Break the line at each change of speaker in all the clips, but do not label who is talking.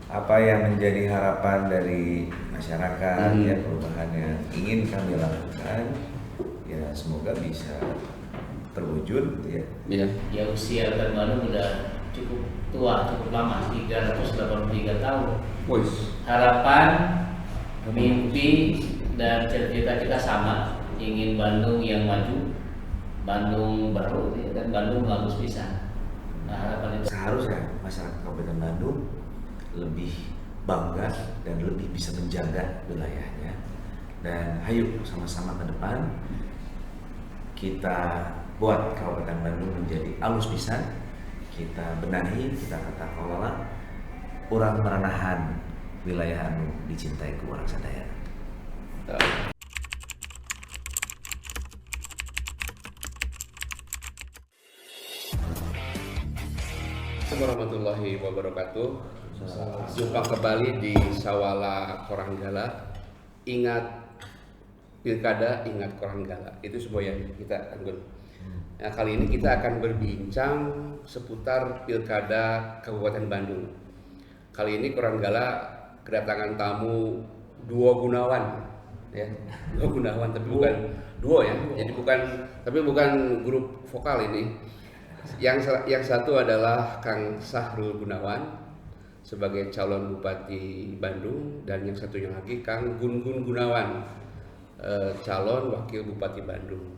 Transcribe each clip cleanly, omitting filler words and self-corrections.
apa yang menjadi harapan dari masyarakat, ya perubahan yang ingin kami lakukan, ya semoga bisa terwujud, ya.
Iya.
Ya usia Kabupaten Bandung udah cukup tua, cukup lama, 383 tahun.
Wih.
Harapan, mimpi, dan cita-cita kita sama, ingin Bandung yang maju, Bandung baru, ya, dan Bandung bagus bisa. Nah, harapan itu
Seharusnya masyarakat Kabupaten Bandung lebih bangga dan lebih bisa menjaga wilayahnya. Dan ayo sama-sama ke depan kita buat Kabupaten Bandung menjadi alus pisan. Kita benahi, kita tata kelola, urang meranahan wilayah anu dicintai ku urang sadaya.
Assalamualaikum warahmatullahi wabarakatuh. Jumpa kembali di Sawala Koranggala. Ingat pilkada, ingat Koranggala. Itu sebuah yang kita anggun. Nah, kali ini kita akan berbincang seputar pilkada Kabupaten Bandung. Kali ini Koranggala kedatangan tamu Duo Gunawan, ya. Duo Gunawan, tapi bukan duo ya. Jadi bukan grup vokal ini. Yang satu adalah Kang Sahrul Gunawan sebagai calon Bupati Bandung, dan yang satunya lagi Kang Gun Gunawan, calon Wakil Bupati Bandung.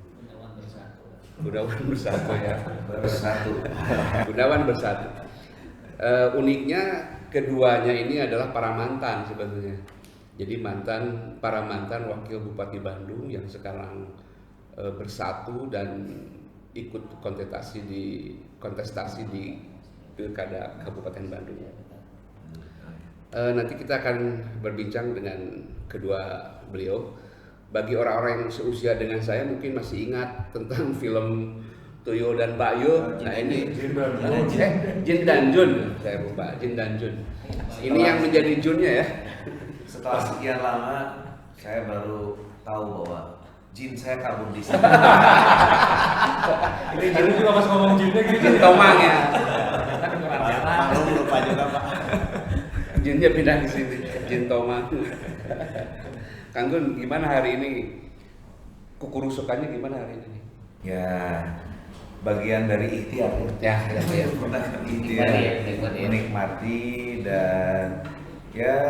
Gunawan bersatu ya.
Bersatu.
Gunawan bersatu. Uniknya keduanya ini adalah para mantan sebetulnya. Jadi para mantan Wakil Bupati Bandung yang sekarang bersatu dan ikut kontestasi di pilkada Kabupaten Bandung. Nanti kita akan berbincang dengan kedua beliau. Bagi orang-orang yang seusia dengan saya mungkin masih ingat tentang film Tuyul dan Bayu. Nah ini Jin dan Jun, saya lupa, Jin dan Jun. Ini yang menjadi Junnya ya.
Setelah sekian lama saya baru tahu bahwa jin saya kabur di sini.
Ini Jin juga pas ngomong Jinnya gitu.
Jin Tomang ya.
Lupa juga Pak.
Jinnya pindah ke sini, Jin Tomang. Kang Gun, gimana hari ini? Kukurusukannya gimana hari ini?
Ya, bagian dari ikhtiar ya.
Ya.
Ikhtiar, menikmati dan ya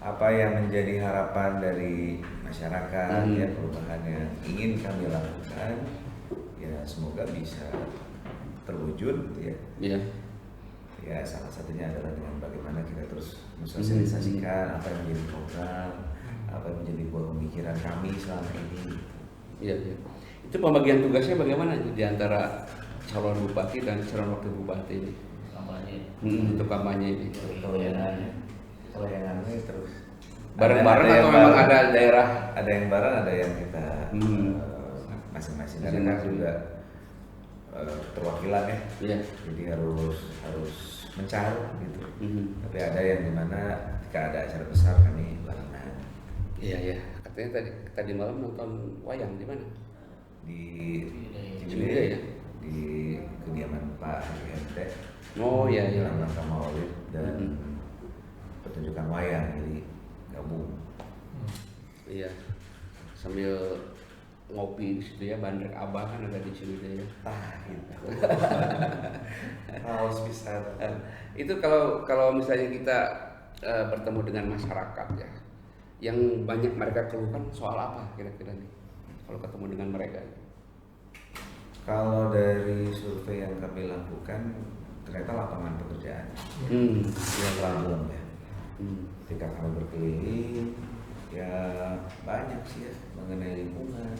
apa yang menjadi harapan dari masyarakat, ya perubahan yang ingin kami lakukan, ya semoga bisa terwujud, ya.
Iya.
Ya salah satunya adalah dengan bagaimana kita terus mensosialisasikan apa yang menjadi program, apa yang menjadi buah pemikiran kami selama ini.
Iya. Itu pembagian tugasnya bagaimana di antara calon bupati dan calon wakil bupati ini?
kampanye.
Untuk kampanye ini.
Kalau yang aneh terus
Bareng-bareng
ada
atau
yang
memang
bareng.
ada daerah?
Ada yang bareng, ada yang kita masing-masing. Karena kan juga perwakilan ya.
Iya.
Jadi harus mencari gitu. Tapi ada yang dimana ketika ada acara besar kami barengan
Iya. Katanya tadi malam nonton wayang di mana?
di
Ciwidey ya?
di kediaman Pak RT.
Oh iya.
Dalam rangka Maulid dan pertunjukan wayang, jadi gabung.
Iya. Sambil ngopi di situ ya, Bandrek Abah kan ada di Ciwidey ya.
Gitu. Haus bisa.
Itu kalau misalnya kita bertemu dengan masyarakat ya, yang banyak mereka keluhkan soal apa kira-kira nih? Kalau ketemu dengan mereka.
Kalau dari survei yang kami lakukan, ternyata lapangan pekerjaan yang belum ya. Ketika kami berkeliling, ya banyak sih ya mengenai lingkungan,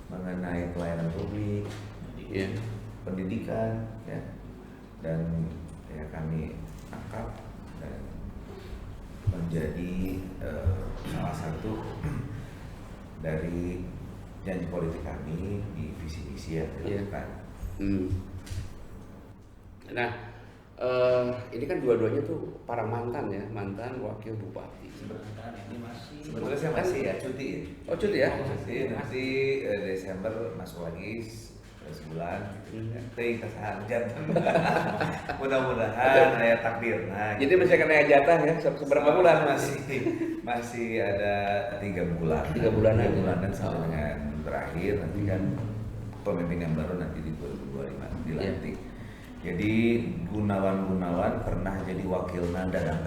mengenai pelayanan publik,
Iya.
pendidikan, ya, dan ya kami tangkap dan menjadi salah satu dari janji politik kami di visi misi yang dilakukan.
Nah, ini kan dua-duanya tuh para mantan ya, mantan wakil bupati.
Ini masih
Sebenarnya saya masih ya cuti.
Oh cuti ya?
Cuti nanti Desember masuk lagi sebulan ting kesahan jantan. Mudah-mudahan aya takdir. Nah,
Jadi masih kena jatah ya seberapa bulan?
masih ada 3 bulan.
3 bulanan.
3 bulanan sampai dengan berakhir nanti kan pemimpin yang baru nanti di 2025 dilantik. Jadi Gunawan pernah jadi wakilna Dadang.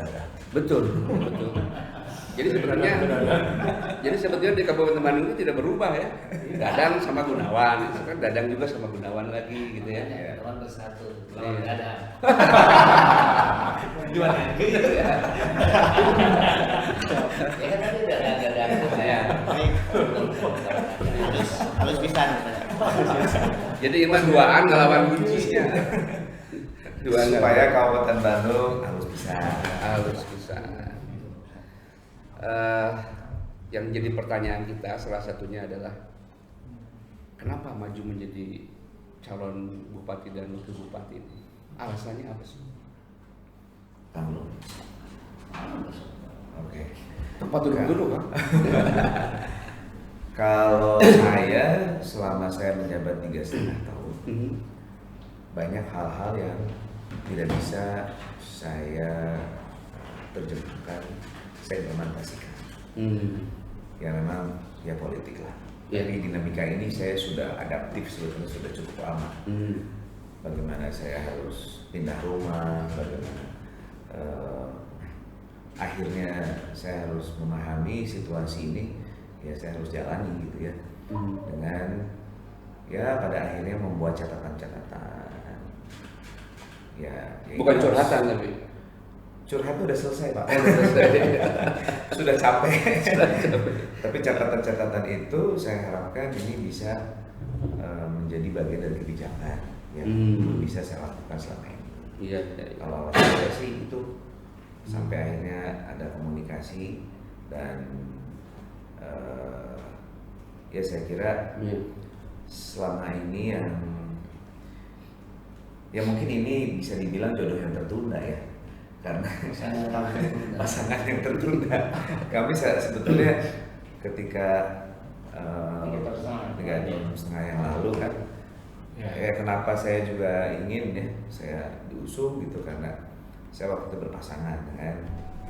Betul. Jadi sebetulnya di Kabupaten Bandung itu tidak berubah ya. Dadang sama Gunawan, kan Dadang juga sama Gunawan lagi gitu ya.
Gunawan bersatu, lawan Dadang.
Gimana?
Ya kan tadi Dadang saya. Harus bisa.
Jadi emang duaan ngelawan kuncinya.
Supaya Kabupaten Bandung harus bisa.
Yang jadi pertanyaan kita salah satunya adalah kenapa maju menjadi calon bupati dan wakil bupati ini? Alasannya apa sih?
Tahu. Oke.
Tempat duduk dulu kan?
Kalau saya selama saya menjabat 3,5 tahun, banyak hal-hal yang tidak bisa saya terjemahkan, saya implementasikan. Ya memang ya politik lah. Jadi dinamika ini saya sudah adaptif sebetulnya sudah cukup lama. Bagaimana saya harus pindah rumah, bagaimana akhirnya saya harus memahami situasi ini, ya saya harus jalani gitu ya. Dengan ya pada akhirnya membuat catatan-catatan. Ya
Bukan curhatan tapi
curhat udah selesai Pak.
selesai.
Sudah capek. Tapi catatan-catatan itu saya harapkan ini bisa menjadi bagian dari kebijakan yang bisa saya lakukan selama ini.
Iya.
Kalau saya sih itu sampai akhirnya ada komunikasi dan ya saya kira selama ini yang mungkin ini bisa dibilang jodoh yang tertunda ya. Karena pasangan yang tertunda. Kami sebetulnya ketika 3,5 tahun yang lalu kan, kenapa saya juga ingin ya saya diusung gitu karena saya waktu itu berpasangan dengan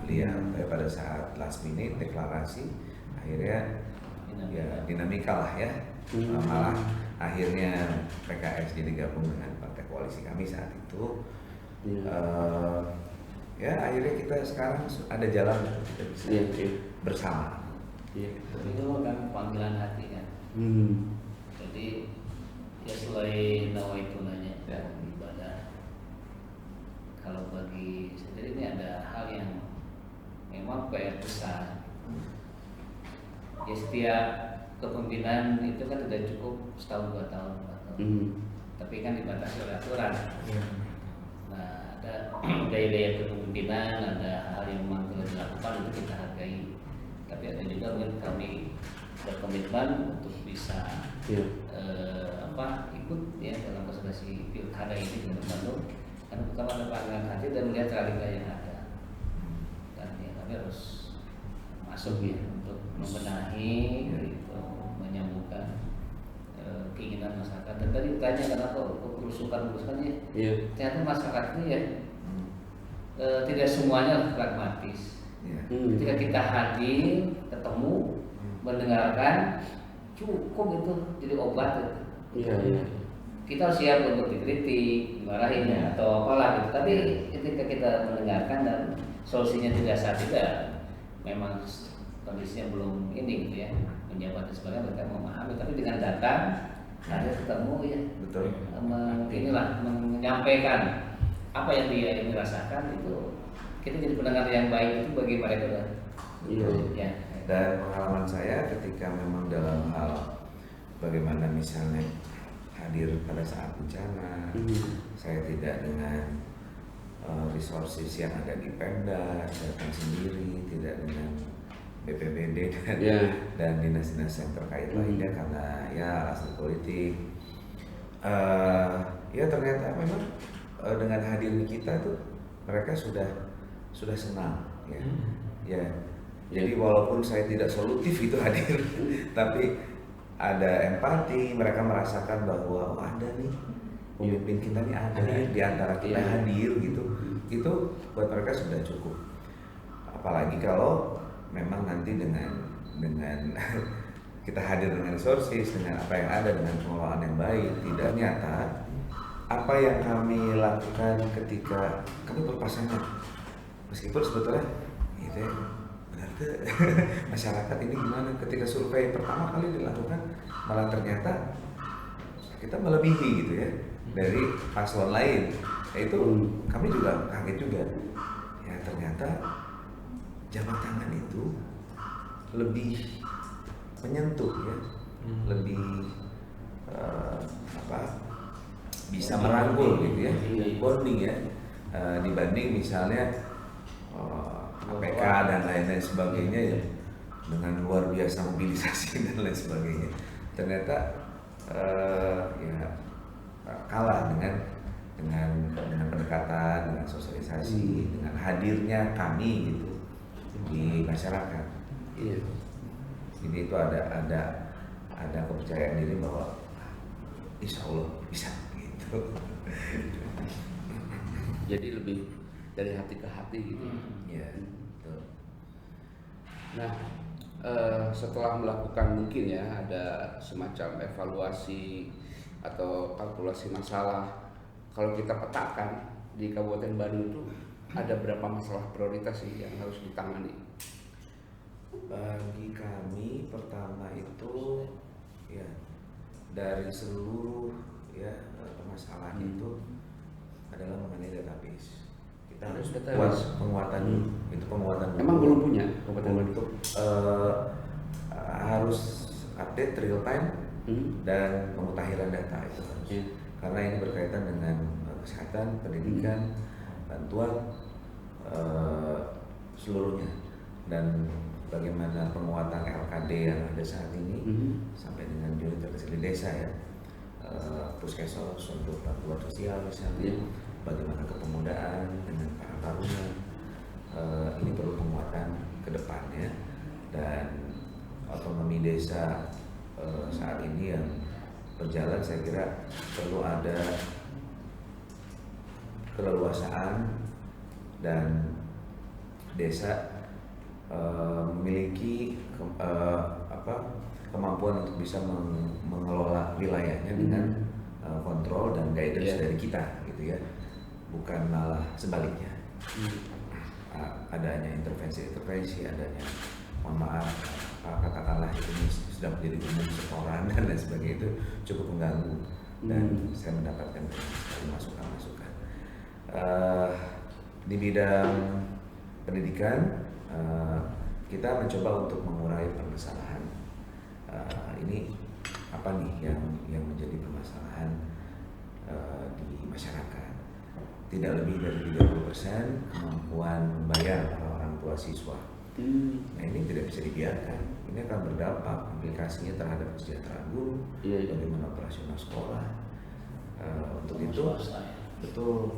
beliau. Pada saat last minute deklarasi akhirnya ya dinamika lah ya. Malah akhirnya PKS jadi gabung dengan partai koalisi kami saat itu. Ya akhirnya kita sekarang ada jalan untuk kita bisa bersama.
Itu kan panggilan hati kan. Jadi ya selain nawaitunanya dan ibadah, kalau bagi sendiri ini ada hal yang memang PR besar. Ya setiap kepemimpinan itu kan tidak cukup setahun 2 tahun, 4 tahun. Tapi kan dibatasi oleh aturan. Nah, ada gaya-gaya kepemimpinan, ada hal yang memang perlu dilakukan untuk kita hargai. Tapi ada juga mungkin kami berkomitmen untuk bisa ikut ya dalam konsultasi pilkada ini dengan Bandung. Karena pertama ada panggilan hati dan melihat realita yang ada. Dan ya kami harus masuk ya untuk membenahi, gitu, menyambungkan keinginan masyarakat. Dan tadi tanya kenapa kerusukan ya. Ternyata masyarakat ini ya tidak semuanya pragmatis. Ketika kita hadir, ketemu, mendengarkan, cukup itu jadi obat itu. Kita harus siap untuk dikritik, dimarahin atau apalah gitu. Tapi ketika kita mendengarkan dan solusinya tidak saat itu, memang kondisinya belum ini gitu ya, menjabat dan sebagainya, mereka memahami. Tapi dengan datang, ada ketemu ya,
betul.
Inilah menyampaikan apa yang dia rasakan itu, kita jadi pendengar yang baik itu bagi mereka. Ya.
Dan pengalaman saya ketika memang dalam hal bagaimana misalnya hadir pada saat bencana, saya tidak dengan resources yang ada di Pemda, datang sendiri, tidak dengan BPBD dan dinas-dinas yang terkait lainnya karena ya alasan politik. Ya ternyata memang dengan hadirnya kita tuh mereka sudah senang ya. Jadi walaupun saya tidak solutif itu hadir, tapi ada empati, mereka merasakan bahwa oh, ada nih pemimpin kita nih ada di antara kita hadir gitu. Itu buat mereka sudah cukup. Apalagi kalau memang nanti dengan kita hadir dengan resources, dengan apa yang ada, dengan pengelolaan yang baik, tidak nyata apa yang kami lakukan ketika kami berpasangan, meskipun sebetulnya itu benar tuh masyarakat ini gimana ketika survei pertama kali dilakukan malah ternyata kita melebihi gitu ya dari paslon lain. Itu kami juga kaget juga ya, ternyata jabat tangan itu lebih menyentuh ya, lebih bisa merangkul gitu ya, bonding ya, dibanding misalnya KPK dan lain-lain sebagainya ya, dengan luar biasa mobilisasi dan lain sebagainya. Ternyata ya kalah dengan pendekatan, dengan sosialisasi, dengan hadirnya kami gitu di masyarakat.
Iya.
Jadi itu ada kepercayaan diri bahwa insya Allah bisa gitu.
Jadi lebih dari hati ke hati gitu.
Iya, betul.
Nah, setelah melakukan mungkin ya ada semacam evaluasi atau kalkulasi masalah, kalau kita petakan di Kabupaten Bandung itu ada berapa masalah prioritas sih yang harus ditangani?
Bagi kami pertama itu ya dari seluruh ya permasalahan itu adalah mengenai database. Kita harus buat penguatan itu penguatan.
Emang belum punya Kabupaten Bandung?
Untuk harus update real time dan pemutahiran data itu harus. Karena ini berkaitan dengan kesehatan, pendidikan, bantuan seluruhnya, dan bagaimana penguatan LKD yang ada saat ini sampai dengan unit terkecil di desa ya, puskesmas untuk bantuan sosial misalnya, bagaimana kepemudaan dengan para taruna, ini perlu penguatan ke depannya. Dan otonomi desa saat ini yang berjalan, saya kira perlu ada keleluasaan dan desa memiliki kemampuan untuk bisa mengelola wilayahnya dengan kontrol dan guidance dari kita gitu ya, bukan malah sebaliknya. Adanya intervensi, adanya mohon maaf katakanlah ini sudah menjadi umum setoran dan lain sebagainya, itu cukup mengganggu. Dan saya mendapatkan masukan-masukan di bidang pendidikan. Kita mencoba untuk mengurai permasalahan ini apa nih yang menjadi permasalahan di masyarakat. Tidak lebih dari 30% kemampuan membayar para orang tua siswa. Nah ini tidak bisa dibiarkan. Ini akan berdampak implikasinya terhadap kesejahteraan guru, bagaimana operasional sekolah. Untuk itu betul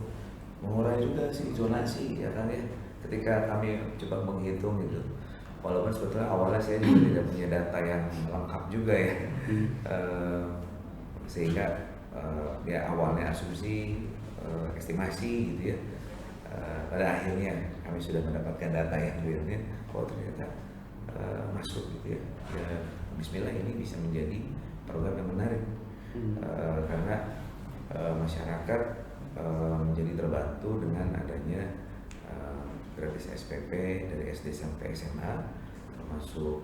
mengurai juga sih zonasi ya kan ya. Ketika kami coba menghitung gitu, walaupun sebetulnya awalnya saya juga tidak punya data yang lengkap juga ya, sehingga ya awalnya asumsi, estimasi gitu ya, pada akhirnya kami sudah mendapatkan data yang realnya, oh ternyata masuk gitu ya. Ya Bismillah, ini bisa menjadi program yang menarik karena masyarakat menjadi terbantu dengan adanya gratis SPP dari SD sampai SMA, termasuk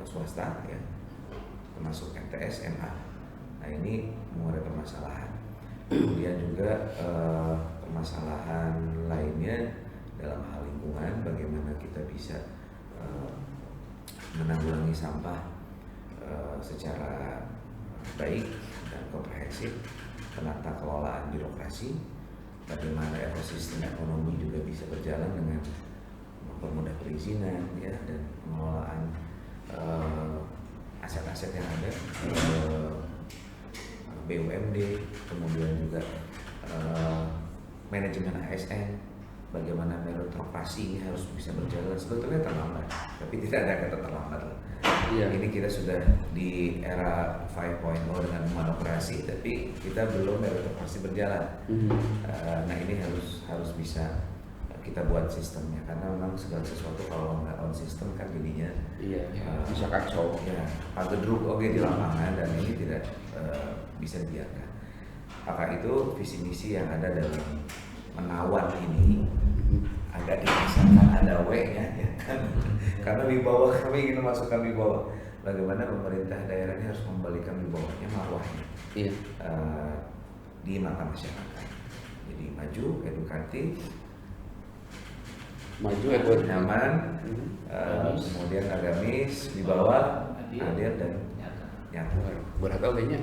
swasta ya, termasuk MTS, MA. Nah ini mengurai permasalahan. Kemudian juga permasalahan lainnya dalam hal lingkungan, bagaimana kita bisa menanggulangi sampah secara baik dan komprehensif, penata kelolaan birokrasi, bagaimana ekosistem ekonomi juga bisa berjalan dengan mempermudah perizinan ya, dan pengelolaan aset-aset yang ada, BUMD, kemudian juga manajemen ASN, bagaimana meritokrasi ini harus bisa berjalan. Sebetulnya terlambat, tapi tidak ada kata terlambat lah.
Iya.
Ini kita sudah di era 5.0 dengan monokrasi, tapi kita belum meritokrasi berjalan. Nah ini harus bisa kita buat sistemnya, karena memang segala sesuatu kalau nggak on sistem kan jadinya
bisa kacau.
ya agedruk oke di lapangan, dan ini tidak bisa dibiarkan. Maka itu visi misi yang ada dalam menawan ini agak dirasakan ada W-nya ya kan. Karena wibawa, kami ingin memasukkan wibawa. Bagaimana pemerintah daerah ini harus membalikan wibawanya, marwahnya di mata masyarakat. Jadi maju, edukatif, nyaman, kemudian agamis, wibawa, adil dan nyata.
Berat kayaknya.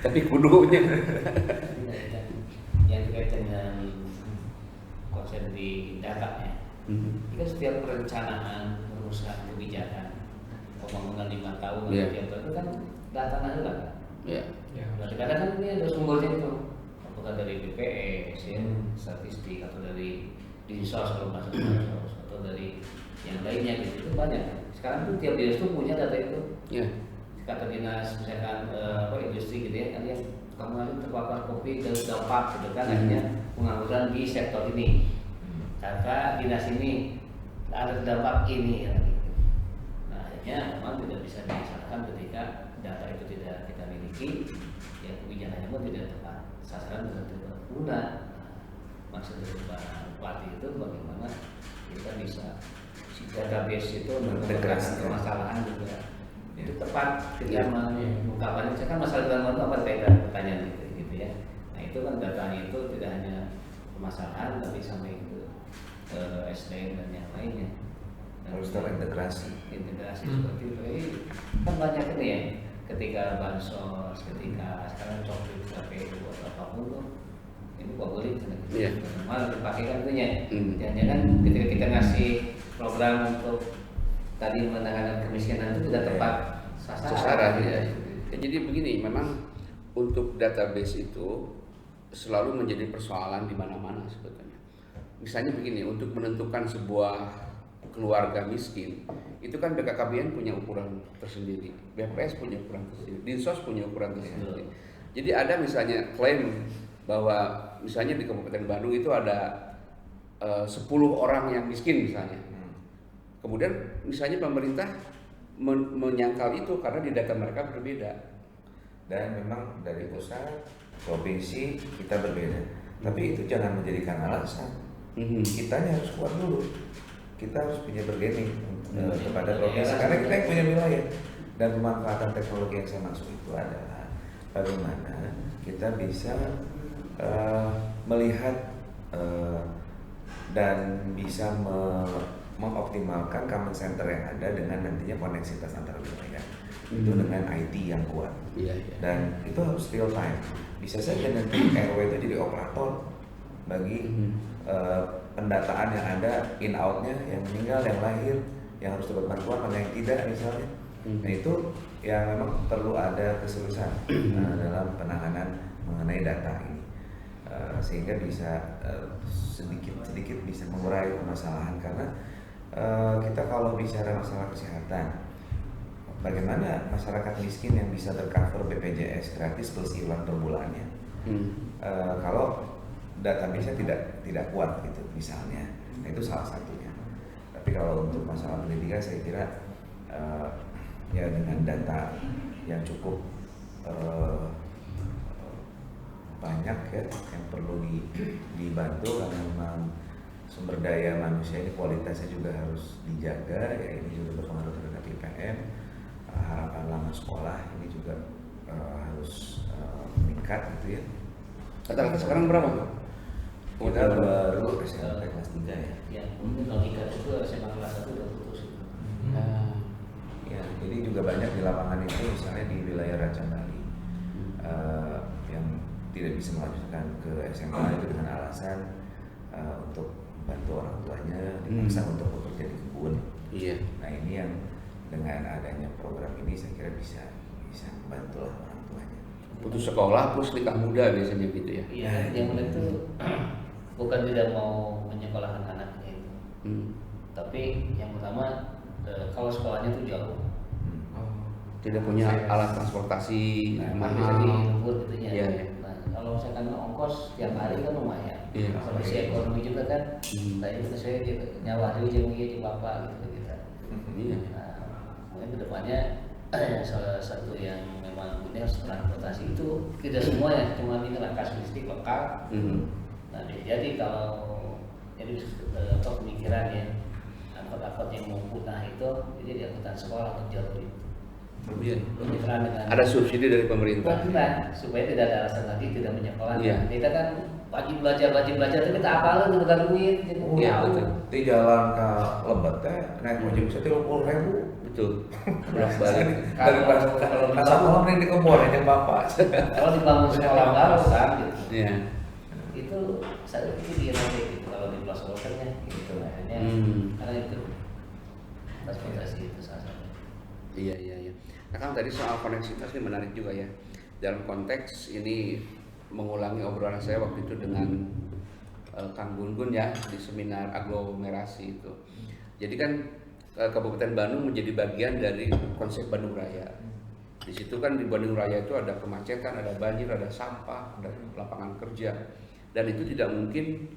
Tapi kudunya.
Yang terkait dengan konsep di data ya. Jika setiap perencanaan perusahaan kebijakan pembangunan 5 tahun itu kan data nasional. Berarti kadang kan ini ada sumbernya itu, apakah dari BPS, statistik, atau dari Dinsos kalau masuk atau dari yang lainnya gitu, itu banyak. Sekarang tuh tiap dinas tuh punya data itu. Kata dinas misalkan industri gitu ya, kan yang kamu terpapar kopi dan dampak gitu kan, akhirnya pengangguran di sektor ini. Kata dinas ini ada dampak ini ya, gitu. Nah akhirnya memang tidak bisa disalahkan ketika data itu tidak kita miliki, ya kebijakannya pun tidak tepat sasaran dan tidak guna. Maksud dari Pak Bupati itu bagaimana kita bisa si database itu mengintegrasi permasalahan juga itu tepat ketika mengungkapkannya. Kan masalah dalam apa pertanyaan gitu ya. Nah itu kan datanya itu tidak hanya permasalahan tapi sampai ke SDM dan yang lainnya.
Harus terintegrasi.
Seperti itu. Kan banyak ini ya. Ketika bansos, ketika sekarang coklit KPU atau apapun tuh, ini kok boleh malah dipakai kan itunya. Jangan-jangan ketika kita ngasih program untuk tadi menangani kemiskinan itu tidak tepat sasaran.
Jadi begini, memang untuk database itu selalu menjadi persoalan di mana-mana sebetulnya. Misalnya begini, untuk menentukan sebuah keluarga miskin, itu kan BKKBN punya ukuran tersendiri, BPS punya ukuran tersendiri, Dinsos punya ukuran tersendiri. Jadi ada misalnya klaim bahwa misalnya di Kabupaten Bandung itu ada 10 orang yang miskin misalnya. Kemudian misalnya pemerintah menyangkal itu karena di data mereka berbeda.
Dan memang dari pusat, provinsi kita berbeda. Tapi itu jangan menjadikan alasan. Kitanya harus kuat dulu. Kita harus punya bargaining kepada provinsi, karena kita yang punya wilayah. Dan pemanfaatan teknologi yang saya maksud itu adalah bagaimana kita bisa melihat dan bisa mengoptimalkan common center yang ada dengan nantinya koneksitas antar wilayah itu dengan IT yang kuat. Dan itu harus real time. Bisa saja nanti RW itu jadi operator bagi pendataan yang ada, in outnya, yang meninggal, yang lahir, yang harus dapat bantuan, mana yang tidak misalnya. Nah itu yang memang perlu ada keseriusan dalam penanganan mengenai data ini, sehingga bisa sedikit bisa mengurai permasalahan. Karena kita kalau bicara masalah kesehatan, bagaimana masyarakat miskin yang bisa tercover BPJS gratis plus iuran per bulannya, kalau database-nya tidak kuat gitu misalnya. Nah itu salah satunya. Tapi kalau untuk masalah pendidikan saya kira ya dengan data yang cukup banyak ya yang perlu dibantu, karena memang sumber daya manusia ini kualitasnya juga harus dijaga ya. Ini juga berpengaruh terhadap IPM. Harapan lama sekolah ini juga harus meningkat gitu ya.
Kata-kata sekarang berapa?
Kita baru SMP kelas 3 ya.
Ya, mungkin logika itu SMA kelas 1 udah putus.
Ya, jadi juga banyak di lapangan itu, misalnya di wilayah Raja Bali yang tidak bisa melanjutkan ke SMA itu dengan alasan untuk bantu orang tuanya, dipaksa untuk bekerja di kebun. Nah ini yang dengan adanya program ini saya kira bisa membantu lah orang tuanya.
Putus sekolah plus nikah muda biasanya gitu ya.
Iya, yang mana itu bukan tidak mau menyekolahkan anaknya itu, tapi yang pertama kalau sekolahnya itu jauh,
Tidak punya alat transportasi
bisa
mahal.
dijemput gitu ya.
Iya.
Nah kalau misalkan ongkos tiap hari kan lumayan,
Iya.
kondisi ekonomi juga kan, saya juga saya nyawa dulu jadi bapak gitu gitu.
Iya.
Nah, mungkin kedepannya salah satu yang memang punya transportasi itu tidak semua ya, cuma inilah kasuistik lokal. Nah, jadi kalau jadi pemikiran ya angkot-angkot yang mau punah itu jadi di angkutan sekolah untuk jalur itu.
Iya.
Pemikiran dengan
Ada subsidi dari pemerintah.
kita supaya tidak ada alasan lagi tidak menyekolahkan.
Iya.
Kita kan wajib belajar tapi kita apalin bukan duit. Gitu.
Iya, betul.
Di jalan ke Lebet teh naik ojek bisa 30.000.
Betul. Bolak-balik.
Kalau sekolah mending di kebun aja bapak.
Kalau dibangun sekolah baru kan gitu.
Iya.
Itu saya pikir dia nanti gitu kalau di pelosok lokernya gitu makanya karena itu transportasi itu salah satu.
Iya. Nah kan tadi soal koneksitas ini menarik juga ya. Dalam konteks ini mengulangi obrolan saya waktu itu dengan Kang Gun ya di seminar aglomerasi itu. Jadi kan Kabupaten Bandung menjadi bagian dari konsep Bandung Raya. Di situ kan di Bandung Raya itu ada kemacetan, ada banjir, ada sampah, ada lapangan kerja, dan itu tidak mungkin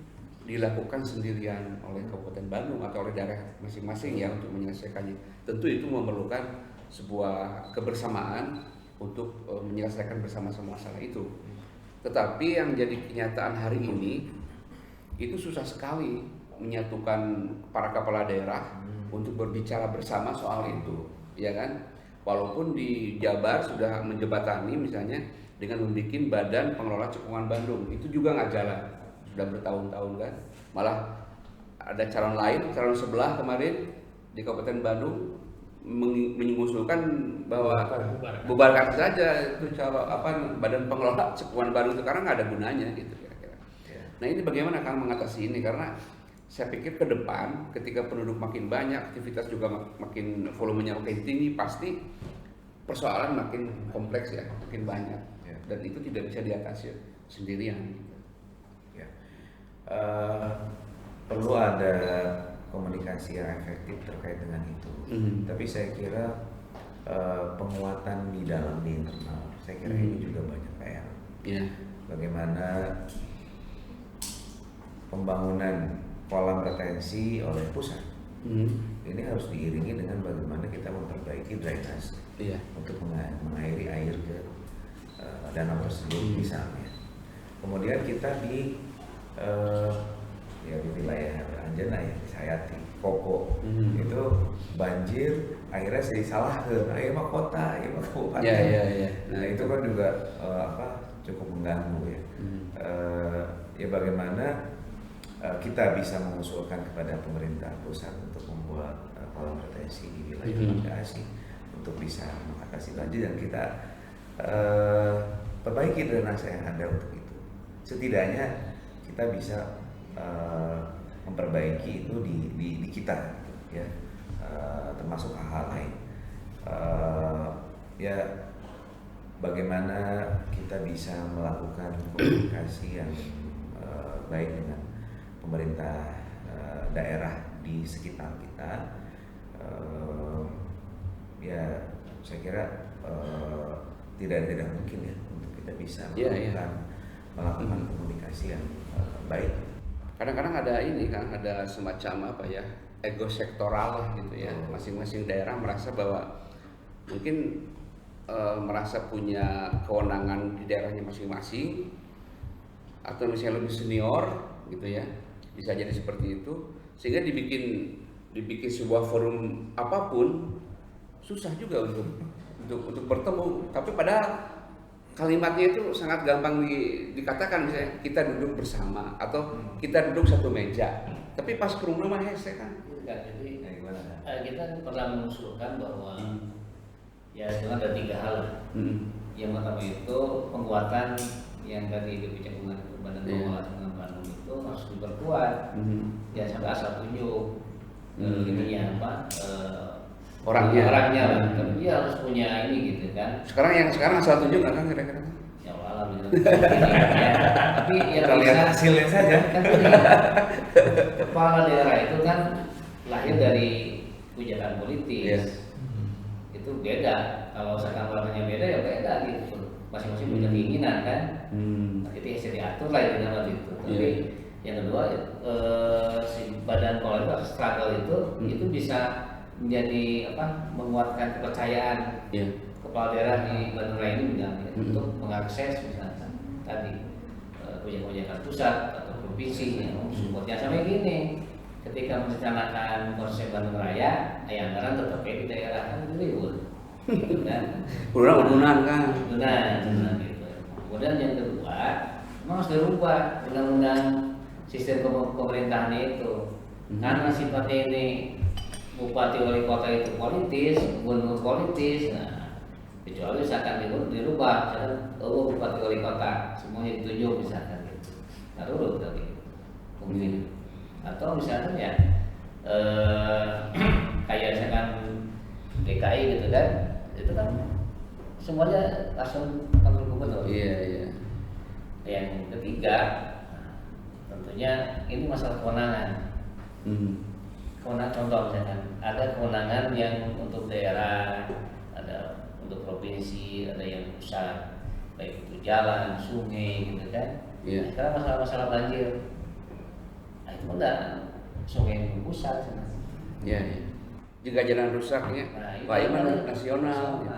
dilakukan sendirian oleh Kabupaten Bandung atau oleh daerah masing-masing ya untuk menyelesaikannya. Tentu itu memerlukan sebuah kebersamaan untuk menyelesaikan bersama-sama masalah itu. Tetapi yang jadi kenyataan hari ini itu susah sekali menyatukan para kepala daerah untuk berbicara bersama soal itu, ya kan? Walaupun di Jabar sudah menjembatani misalnya dengan membuat badan pengelola cekungan Bandung, itu juga nggak jalan, sudah bertahun-tahun kan. Malah ada calon lain, calon sebelah kemarin di Kabupaten Bandung mengusulkan bahwa bubarkan saja itu badan pengelola cekungan Bandung itu karena nggak ada gunanya gitu kira-kira. Nah ini bagaimana Kang mengatasi ini, karena saya pikir ke depan ketika penduduk makin banyak, aktivitas juga makin volumenya makin tinggi, pasti persoalan makin kompleks ya, makin banyak, dan itu tidak bisa diatasi sendirian.
Ya. Perlu ada komunikasi yang efektif terkait dengan itu. Tapi saya kira penguatan di dalam di internal, saya kira ini juga banyak PR.
Yeah.
Bagaimana pembangunan kolam retensi oleh pusat ini harus diiringi dengan bagaimana kita memperbaiki drainase untuk mengairi air ke danau tersebut misalnya. Kemudian kita di wilayah Anjena ya, Sayati, Koko itu banjir akhirnya saya salah ke mah kota, mah kabupaten. Nah itu kan juga cukup mengganggu ya. Ya bagaimana kita bisa mengusulkan kepada pemerintah pusat untuk membuat kolam retensi di wilayah irigasi untuk bisa mengatasi banjir, dan kita perbaiki drainase yang ada untuk itu. Setidaknya kita bisa memperbaiki itu di kita ya, termasuk hal-hal lain. Ya bagaimana kita bisa melakukan komunikasi yang baik dengan pemerintah daerah di sekitar kita, ya saya kira tidak mungkin ya untuk kita bisa melakukan komunikasi yang baik.
Kadang-kadang ada ini kan, ada semacam ego sektoral lah gitu ya. Masing-masing daerah merasa bahwa mungkin merasa punya kewenangan di daerahnya masing-masing, atau misalnya lebih senior gitu ya, bisa jadi seperti itu, sehingga dibikin sebuah forum apapun susah juga untuk bertemu. Tapi padahal kalimatnya itu sangat gampang dikatakan, misalnya kita duduk bersama atau kita duduk satu meja, tapi pas ke rumah hese kan.
Jadi kita pernah mengusulkan bahwa ya cuma ada 3 hal. Yang pertama itu penguatan yang tadi kebijakan badan pengelola cekungan Bandung itu harus diperkuat. Ya sampai asal tunjuk ininya orangnya lah. Tapi dia harus punya ini gitu kan.
Sekarang asal tunjuk nggak kan kira-kira?
Ya alam gitu. Tapi yang
Kita lihat
bisa
hasilnya saja.
kan gini, kepala daerah itu kan lahir dari pijakan politis.
Iya.
Itu beda. Kalau misalkan orangnya beda ya beda gitu. Masing-masing punya keinginan kan. Nah, itu yang diatur lah itu nama itu. Tapi
Iya.
yang kedua si badan pengelola struggle itu bisa menjadi menguatkan kepercayaan
Iya.
kepala daerah di Bandung Raya ini misalnya untuk
Mm-mm.
mengakses misalnya tadi kebijakan pusat atau provinsi yang supportnya sampai gini ketika merencanakan konsep Bandung Raya anggaran tetap kayak di daerah kan itu ribut gitu kan
Urunan kan.
benar gitu. Kemudian yang kedua memang harus dirubah undang-undang sistem pemerintahan itu karena sifatnya ini bupati wali kota itu politis, gubernur politis. Nah, kecuali misalkan dirubah, misalkan bupati wali kota semuanya ditunjuk misalkan gitu. Nah, dulu tapi kemudian atau misalkan ya kayak misalkan DKI gitu kan, itu kan semuanya langsung kantor gubernur.
Iya.
Yang ketiga, tentunya ini masalah kewenangan. Kewenangan contoh misalkan ada kewenangan yang untuk daerah, ada untuk provinsi, ada yang pusat, baik itu jalan, sungai gitu kan.
Iya.
Nah, sekarang masalah banjir, nah itu enggak sungai yang pusat sebenarnya.
Iya. Jika jalan rusak ya,
Nah, itu
layanan
kan
nasional. Gitu.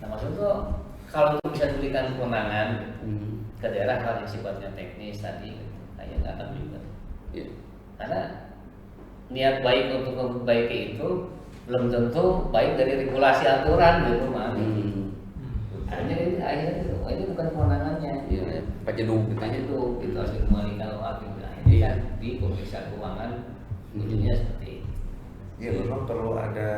Nah maksudnya kalau itu bisa diberikan kewenangan ke
Hmm.
daerah hal yang sifatnya teknis tadi, kayak nggak akan juga.
Iya.
Karena niat baik untuk memperbaiki itu belum tentu baik dari regulasi aturan gitu mah. Akhirnya itu bukan kewenangannya.
Iya. Pak Jedung ditanya
itu harus dikembalikan lagi.
Iya.
Di pemeriksaan keuangan ujungnya seperti itu.
Ya memang perlu ada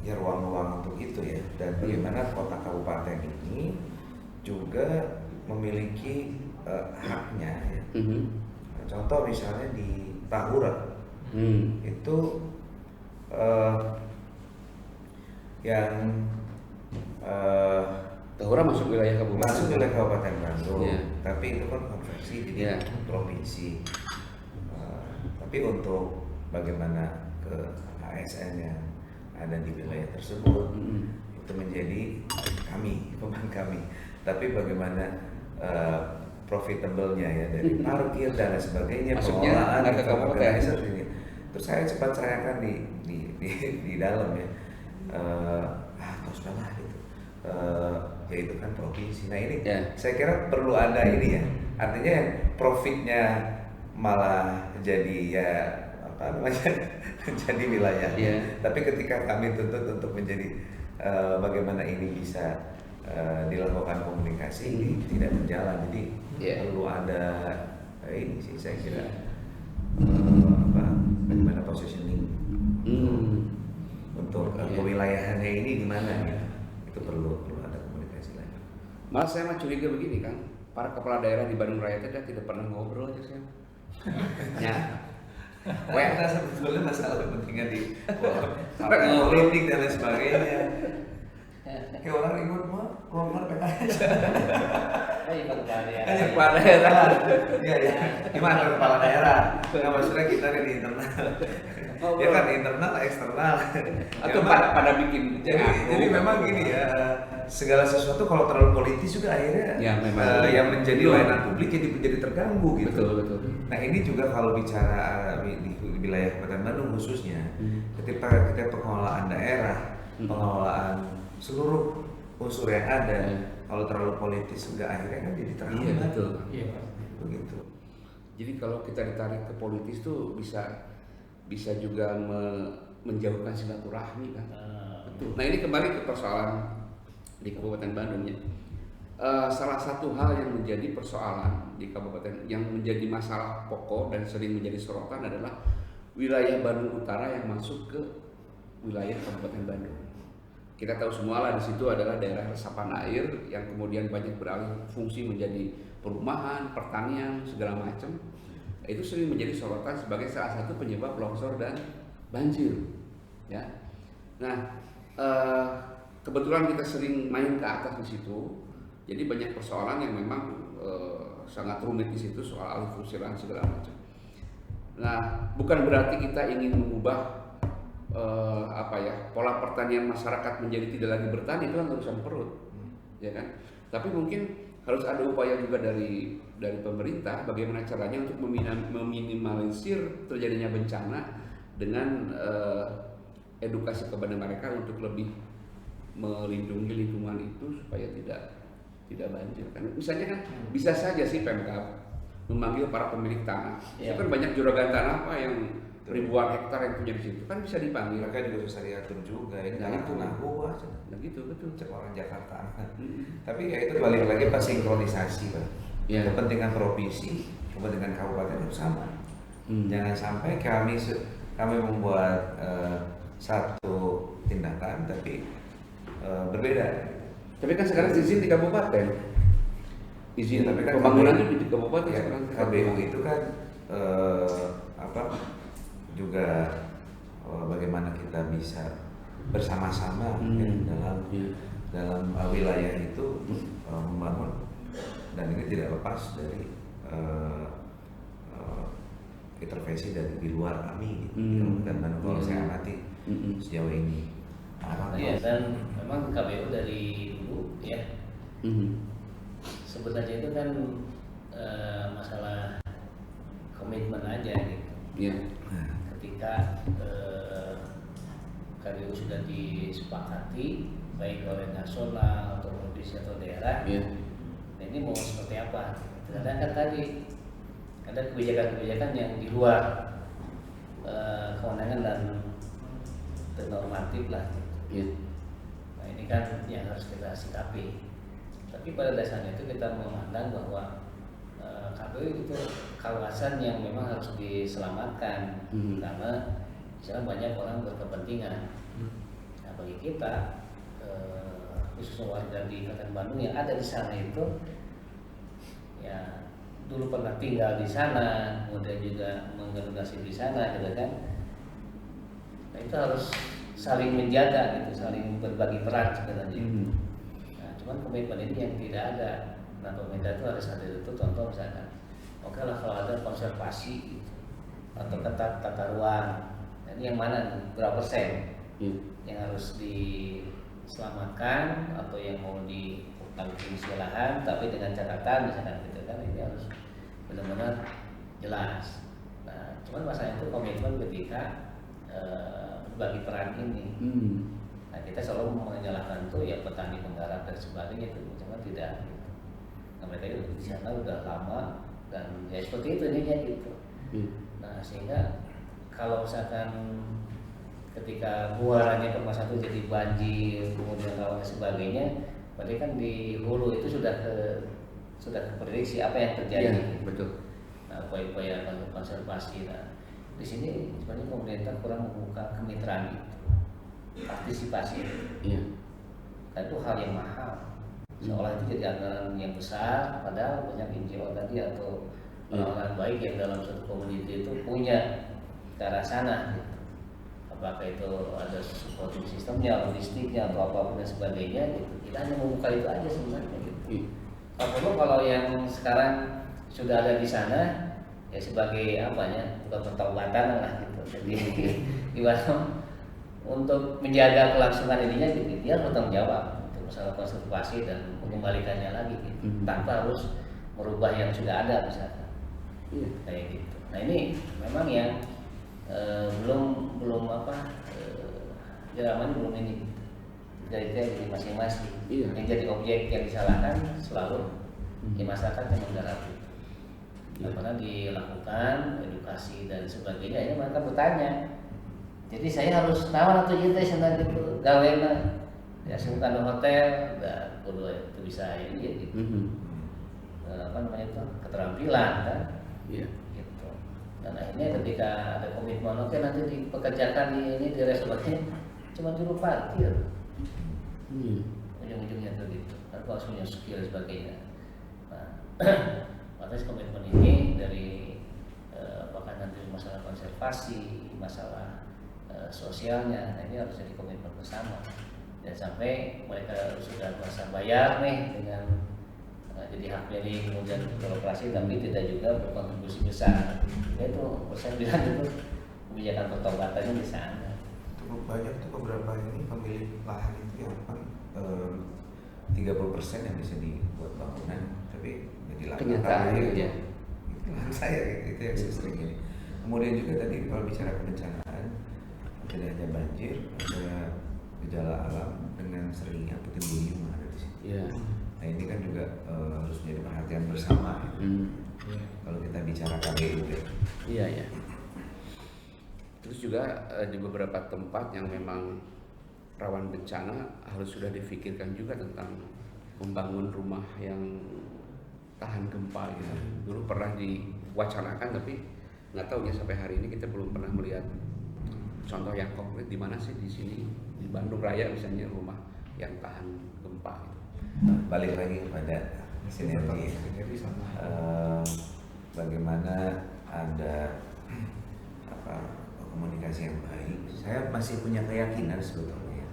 ya ruang-ruang untuk itu ya. Dan bagaimana kota kabupaten ini juga memiliki haknya ya. Contoh misalnya di Tahura itu yang
Tahura masuk wilayah kabupaten.
masuk wilayah Kabupaten Bandung,
Iya.
tapi itu kan konversi jadi
Iya.
provinsi. Tapi untuk bagaimana ke ASN yang ada di wilayah tersebut itu menjadi beban kami. Tapi bagaimana profitable-nya ya dari parkir dan lain sebagainya,
Masuknya
pengelolaan
nggak ke kabupaten.
ini. Terus saya cepat serahkan di dalam ya. Terus lah gitu. Ya itu kan provinsi. Nah ini
Ya.
saya kira perlu ada ini ya. Artinya yang profitnya malah jadi ya apa namanya jadi wilayah.
Ya.
Tapi ketika kami tuntut untuk menjadi bagaimana ini bisa dilakukan komunikasi ini tidak berjalan. Jadi
Ya.
perlu ada ini sih saya kira bagaimana positioning untuk
Ya.
kewilayahannya ini di mana gitu. Itu perlu ada komunikasi lagi.
Malah saya mah curiga begini kan, para kepala daerah di Bandung Raya tidak pernah ngobrol aja saya. Ya.
Kita sebetulnya masalah kepentingan di partai politik dan lain sebagainya. Kayak orang ribut mah keluar PKS.
Iya kepala daerah.
Hanya kepala daerah. Iya ya. Gimana kepala daerah? Nah, maksudnya kita di internal. Ya kan internal, eksternal.
Atau
Ya, memang-
pada bikin
jadi memang gini ya, segala sesuatu kalau terlalu politis juga akhirnya
Ya, memang.
yang menjadi layanan publik jadi terganggu gitu.
Betul.
Nah ini juga kalau bicara di wilayah Kabupaten Bandung khususnya, ketika pengelolaan daerah, pengelolaan seluruh unsur yang ada, kalau terlalu politis juga akhirnya kan jadi terhambat.
Iya betul.
Iya.
Begitu.
Jadi kalau kita ditarik ke politis tuh bisa juga menjauhkan silaturahmi kan. Betul. Nah ini kembali ke persoalan di Kabupaten Bandung ya. Salah satu hal yang menjadi persoalan di kabupaten yang menjadi masalah pokok dan sering menjadi sorotan adalah wilayah Bandung Utara yang masuk ke wilayah Kabupaten Bandung. Kita tahu semua lah di situ adalah daerah resapan air yang kemudian banyak beralih fungsi menjadi perumahan, pertanian, segala macam. Itu sering menjadi sorotan sebagai salah satu penyebab longsor dan banjir. Ya. Nah, kebetulan kita sering main ke atas di situ. Jadi banyak persoalan yang memang sangat rumit di situ soal alih fungsi lahan segala macam. Nah, bukan berarti kita ingin mengubah pola pertanian masyarakat menjadi tidak lagi bertani, itu kan urusan perut, ya kan? Tapi mungkin harus ada upaya juga dari pemerintah bagaimana caranya untuk meminimalisir terjadinya bencana dengan edukasi kepada mereka untuk lebih melindungi lingkungan itu supaya tidak banjir kan. Misalnya kan bisa saja sih Pemkab memanggil para pemilik tanah. Itu kan banyak juragan tanah Pak yang ribuan hektar yang punya di situ kan bisa dipanggil.
Mereka juga susah diatur juga. Ini tanah gua aja.
Nah gitu betul.
Cek orang Jakarta. Tapi ya itu balik lagi pas sinkronisasi Pak. Kepentingan provinsi, kepentingan kabupaten itu sama. Jangan sampai kami membuat satu tindakan tapi berbeda. Tapi kan sekarang izin di kabupaten. Izin tapi kan
pembangunan itu di kabupaten
ya,
sekarang.
KBU itu kan juga bagaimana kita bisa bersama-sama ya, dalam wilayah itu membangun, dan ini tidak lepas dari intervensi dari di luar kami dan kalau saya amati sejauh ini.
Iya, dan memang KBU dari dulu ya sebenarnya itu kan masalah komitmen aja gitu. Ketika KBU sudah disepakati baik oleh nasional atau provinsi atau daerah, nah ini mau seperti apa? Karena kan tadi ada kebijakan-kebijakan yang di luar kewenangan dan normatif lah. Nah ini kan yang harus kita sikapi. Tapi pada dasarnya itu kita memandang bahwa KBU itu kawasan yang memang harus diselamatkan karena misalnya banyak orang berkepentingan. Nah bagi kita khususnya warga di Kabupaten Bandung yang ada di sana itu ya dulu pernah tinggal di sana, kemudian juga menggenerasi di sana, gitu kan. Nah itu harus saling menjaga gitu, saling berbagi peran sebenarnya. Nah, cuman komitmen ini yang tidak ada. Nah, pemerintah itu harus ada itu contoh misalkan, oke lah kalau ada konservasi gitu, atau ketat tata ruang. Nah, ini yang mana nih? Berapa persen yang harus diselamatkan atau yang mau dialih fungsi lahan, tapi dengan catatan misalkan gitu kan, ini harus benar-benar jelas. Nah, cuman masalah itu komitmen ketika bagi peran ini. Nah kita selalu menyalahkan tuh ya petani penggarap dan sebagainya itu, cuma tidak. Gitu. Nah mereka itu di sana udah lama dan ya seperti itu ininya gitu. Nah sehingga kalau misalkan ketika muaranya permasalahan itu jadi banjir, kemudian rawan dan sebagainya, berarti kan di hulu itu sudah keprediksi apa yang terjadi.
Betul.
Nah upaya-upaya konservasi. Nah di sini sebenarnya pemerintah kurang membuka kemitraan itu, partisipasi itu. Nah, itu hal yang mahal. Seolah itu jadi anggaran yang besar, padahal banyak NGO tadi atau orang-orang baik yang dalam satu komuniti itu punya ke arah sana. Gitu. Apakah itu ada supporting sistemnya, logistiknya atau apapun dan sebagainya. Gitu. Kita hanya membuka itu aja sebenarnya. Gitu. Kalau yang sekarang sudah ada di sana. Ya sebagai bukan pertaubatan lah gitu. Jadi gimana untuk menjaga kelangsungan ininya gitu, dia bertanggung jawab untuk masalah konservasi dan mengembalikannya lagi gitu, tanpa harus merubah yang sudah ada misalkan. Kayak gitu. Nah ini memang yang belum jawabannya belum ini gitu. Jadi masing-masing yang jadi objek yang disalahkan selalu di masyarakat yang menggarap. Karena dilakukan edukasi dan sebagainya, ya mereka bertanya. Jadi saya harus nawan atau kita senang gitu, gawena, ya sebutan hotel, dan kudu itu bisa ini ya gitu. Keterampilan kan, gitu. Dan akhirnya ketika ada komitmen, oke nanti dipekerjakan di restoran, cuma juru parkir, ujung-ujungnya tuh gitu. Kan harus punya skill dan sebagainya. Nah, atas komitmen ini dari bahkan nanti masalah konservasi, masalah sosialnya, nah ini harus jadi komitmen bersama. Dan sampai mereka sudah merasa bayar nih dengan jadi hak milik kemudian beroperasi, tapi tidak juga berkontribusi besar. Itu saya bilang itu kebijakan pertobatannya bisa ada.
Cukup banyak tuh beberapa ini pemilik lahan itu yang apa 30% yang bisa dibuat bangunan, tapi jadi lahan
Kenyataan
itu
ya.
itu lahan saya gitu yang saya sering ini. Kemudian juga tadi kalau bicara kebencanaan, tidak hanya banjir, ada gejala alam dengan seringnya puting beliung ada di sini.
Iya.
Nah ini kan juga harus menjadi perhatian bersama. Kalau kita bicara KBUP.
Iya ya. Terus juga di beberapa tempat yang memang rawan bencana harus sudah difikirkan juga tentang membangun rumah yang tahan gempa gitu. Dulu pernah diwacanakan tapi nggak tahu ya sampai hari ini kita belum pernah melihat contoh yang konkret di mana sih di sini di Bandung Raya misalnya rumah yang tahan gempa gitu.
Balik lagi kepada sinergi. Bagaimana ada komunikasi yang baik. Saya masih punya keyakinan sebetulnya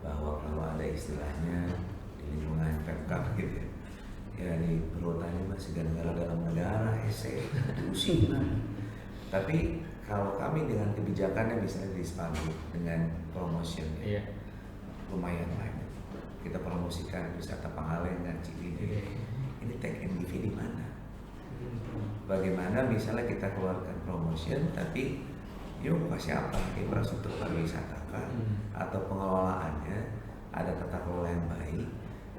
bahwa kalau ada istilahnya di lingkungan Pemkab gitu ya di perhutannya masih negara dalam negara diusin. Tapi kalau kami dengan kebijakannya misalnya di Sepalu dengan promotion lumayan banyak. Kita promosikan wisata Pangalengan, Ciwidey. Ini take and give di mana? Bagaimana misalnya kita keluarkan promotion tapi yuk kasih apa? Infrastruktur pariwisata kah? Atau pengelolaannya ada tata kelola yang baik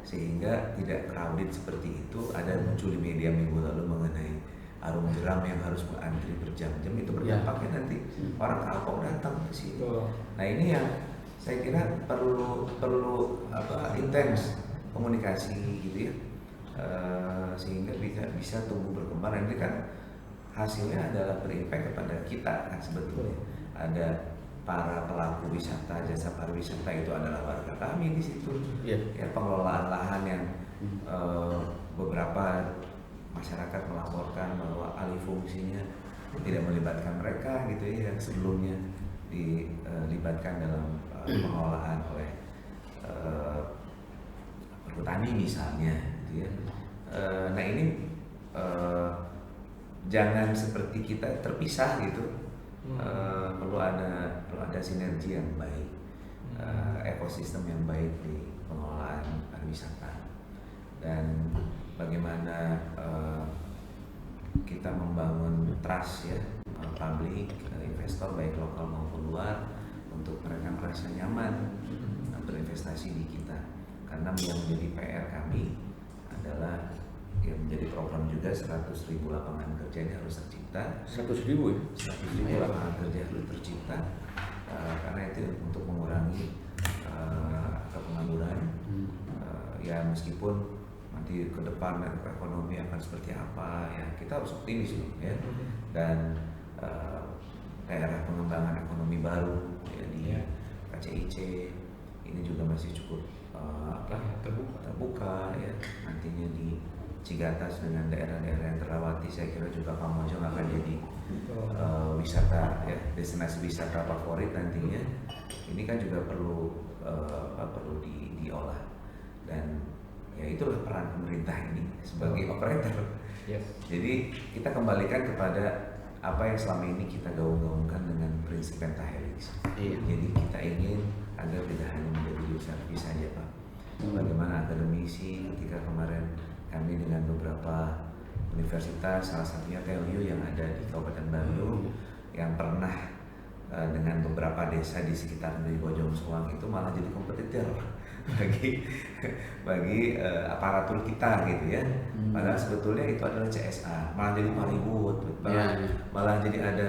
sehingga tidak crowded seperti itu. Ada muncul di media minggu lalu mengenai arung jeram yang harus berantri berjam-jam, itu berdampaknya nanti orang kapok datang ke sini. Nah ini yang saya kira perlu intens komunikasi gitu ya, sehingga bisa tumbuh berkembang. Ini kan hasilnya adalah berimpact kepada kita kan sebetulnya. Ada para pelaku wisata, jasa pariwisata itu adalah warga kami di situ. Ya pengelolaan lahan yang beberapa masyarakat melaporkan bahwa alih fungsinya tidak melibatkan mereka gitu ya, yang sebelumnya dilibatkan dalam pengelolaan oleh perhutani misalnya gitu ya. Nah ini jangan seperti kita terpisah gitu. Perlu ada sinergi yang baik, ekosistem yang baik di pengelolaan pariwisata, dan bagaimana kita membangun trust ya publik, investor baik lokal maupun luar, untuk mereka merasa nyaman berinvestasi di kita. Karena yang menjadi PR kami adalah yang menjadi program juga 100.000 lapangan kerja ini harus tercipta.
100.000 ya?
100.000 lapangan kerja harus tercipta, karena itu untuk mengurangi pengangguran. Ya meskipun nanti ke depan ekonomi akan seperti apa ya, kita harus optimis ya. Dan daerah pengembangan ekonomi baru ya, di KCIC ini juga masih cukup terbuka ya. Nantinya di Cigatas dengan daerah-daerah yang terlewati, saya kira juga Pamojong akan jadi wisata ya, destinasi wisata favorit nantinya. Ini kan juga perlu diolah, dan ya itulah peran pemerintah ini sebagai operator. Jadi kita kembalikan kepada apa yang selama ini kita gaung-gaungkan dengan prinsip pentahelix. Jadi kita ingin agar tidak hanya menjadi lip service saja Pak. Bagaimana akademisi ketika kemarin kami dengan beberapa universitas, salah satunya TLU yang ada di Kabupaten Bandung, yang pernah dengan beberapa desa di sekitar dari Bojong Soang itu malah jadi kompetitor bagi aparatur kita gitu ya. Padahal sebetulnya itu adalah CSA, malah jadi ribut, malah jadi ada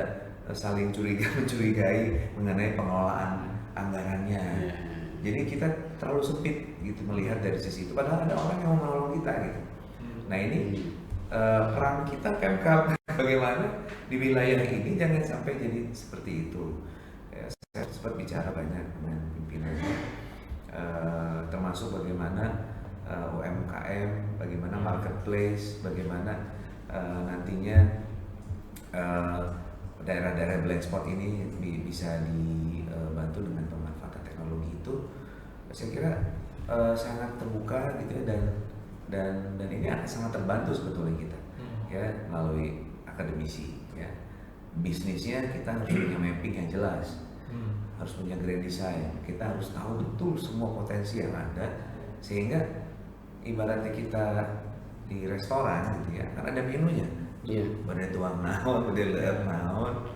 saling mencurigai mengenai pengelolaan anggarannya. Jadi kita terlalu sempit gitu melihat dari sisi itu, padahal ada orang yang mau menolong kita gitu. Nah ini peran kita Pemkab bagaimana di wilayah ini jangan sampai jadi seperti itu. Saya sempat bicara banyak dengan pimpinannya, termasuk bagaimana UMKM, bagaimana marketplace, bagaimana nantinya daerah-daerah blind spot ini bisa dibantu dengan pemanfaatan teknologi itu. Saya kira sangat terbuka gitu ya, dan dan ini akan sangat terbantu sebetulnya kita ya melalui akademisi ya. Bisnisnya kita harus punya mapping yang jelas, harus punya grand design, kita harus tahu betul semua potensi yang ada, sehingga ibaratnya kita di restoran gitu ya, kan ada menunya, pada tuang naon, pada leer naon.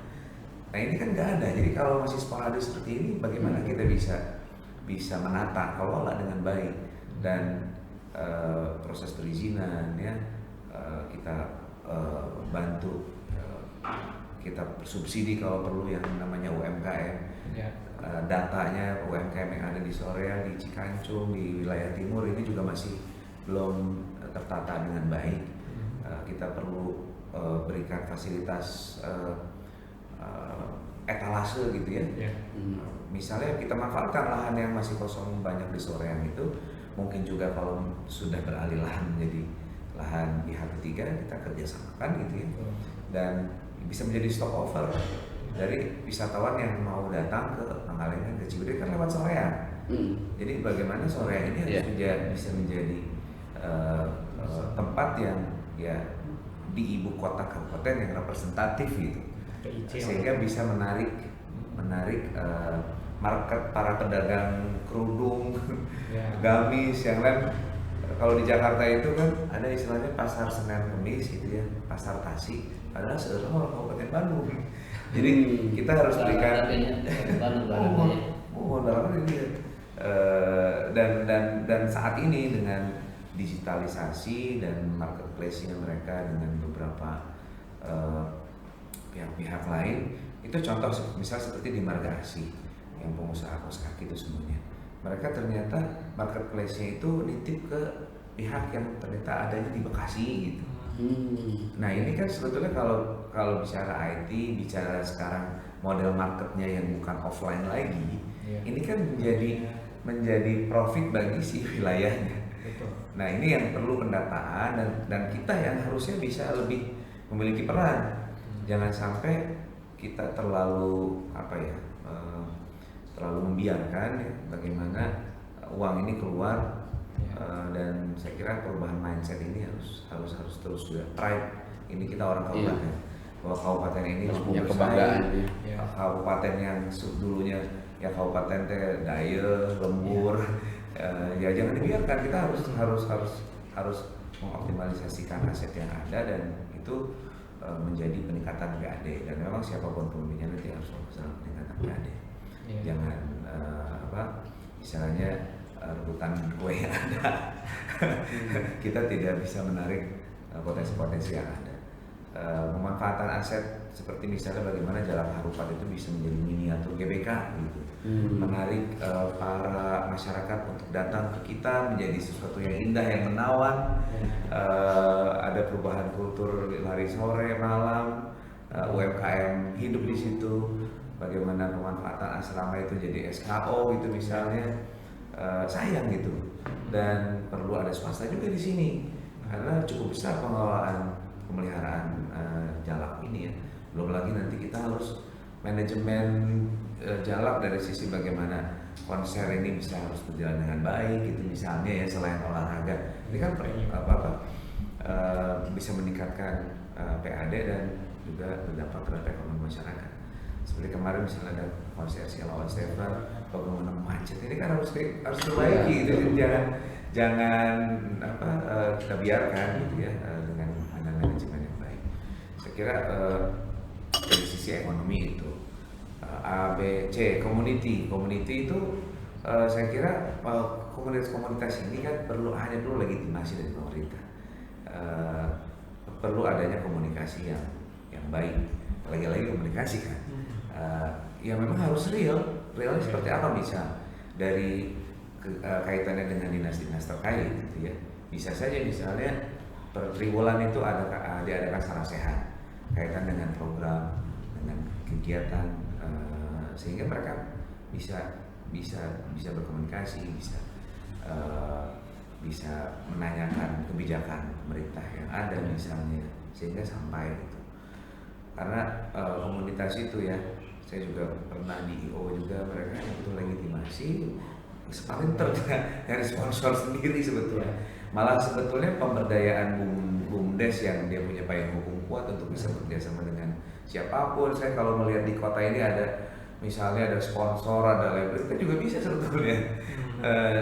Nah ini kan nggak ada, jadi kalau masih sporadis seperti ini, bagaimana kita bisa menata, kelola dengan baik, dan proses perizinan ya kita bantu, kita subsidi kalau perlu yang namanya UMKM, datanya UMKM yang ada di Soreang, di Cikancung, di wilayah timur ini juga masih belum tertata dengan baik. Kita perlu berikan fasilitas etalase gitu ya. Misalnya kita manfaatkan lahan yang masih kosong banyak di Soreang itu, mungkin juga kalau sudah beralih lahan menjadi lahan pihak ketiga, kita kerjasamakan gitu ya, dan bisa menjadi stopover dari wisatawan yang mau datang ke Pangalengan, ke Ciwidey kan lewat Soreang. Jadi bagaimana Soreang ini harus bisa menjadi tempat yang ya di ibu kota kabupaten yang representatif gitu, sehingga bisa menarik market para pedagang kerudung, gamis yang lain. Kalau di Jakarta itu kan ada istilahnya pasar Senen Kemis gitu ya, pasar Tasik, padahal seorang orang Kabupaten Bandung. Jadi kita harus berikan dan saat ini dengan digitalisasi dan marketplace-nya mereka dengan beberapa pihak-pihak lain, itu contoh misal seperti di Marga Asih yang pengusaha kaos kaki itu semuanya, mereka ternyata marketplace-nya itu nitip ke pihak yang ternyata adanya di Bekasi gitu. Nah ini kan sebetulnya kalau bicara IT, bicara sekarang model marketnya yang bukan offline lagi, ini kan menjadi profit bagi si wilayahnya. Nah ini yang perlu pendataan dan kita yang harusnya bisa lebih memiliki peran. Jangan sampai kita terlalu terlalu membiarkan ya, bagaimana uang ini keluar, dan saya kira perubahan mindset ini harus terus juga. Pride ini kita orang kabupaten, bahwa kabupaten ini harus
punya kebanggaan.
Kabupaten yang dulunya ya kabupaten teh daya lembur, ya jangan dibiarkan. Kita harus mengoptimalisasikan aset yang ada, dan itu menjadi peningkatan PAD, dan memang siapapun pemimpinnya nanti harus fokus dalam peningkatan PAD. Jangan misalnya rebutan kue yang ada. Kita tidak bisa menarik potensi-potensi yang ada. Memanfaatkan aset seperti misalnya bagaimana Jalan Harupat itu bisa menjadi miniatur GBK gitu. Menarik para masyarakat untuk datang ke kita, menjadi sesuatu yang indah, yang menawan. Ada perubahan kultur lari sore malam, UMKM hidup di situ. Bagaimana pemanfaatan asrama itu jadi SKO gitu misalnya, sayang gitu. Dan perlu ada swasta juga di sini karena cukup besar pengelolaan pemeliharaan jalak ini ya. Belum lagi nanti kita harus manajemen jalak dari sisi bagaimana konser ini bisa harus berjalan dengan baik gitu misalnya ya, selain olahraga. Ini kan bisa meningkatkan PAD dan juga berdampak terhadap ekonomi masyarakat. Seperti kemarin misalnya ada konser Sheila on Seven, bagaimana macet ini kan harus diperbaiki gitu. Jangan kita biarkan gitu ya, dengan manajemen yang baik. Saya kira dari sisi ekonomi itu A, B, C, community itu saya kira komunitas ini kan hanya perlu legitimasi dari pemerintah. Perlu adanya komunikasi yang baik, lagi-lagi komunikasi kan. Ya memang harus realnya seperti apa, bisa dari kaitannya dengan dinas-dinas terkait gitu ya. Bisa saja misalnya per triwulan itu diadakan secara sehat kaitan dengan program, dengan kegiatan, sehingga mereka bisa berkomunikasi, bisa menanyakan kebijakan pemerintah yang ada misalnya, sehingga sampai gitu. Karena komunitas itu ya, saya juga pernah di IO juga, mereka yang butuh legitimasi paling dari sponsor sendiri sebetulnya. Malah sebetulnya pemberdayaan BUMDes yang dia punya payung hukum kuat untuk bisa bekerjasama dengan siapapun. Saya kalau melihat di kota ini ada misalnya ada sponsor, ada label, itu juga bisa sebetulnya.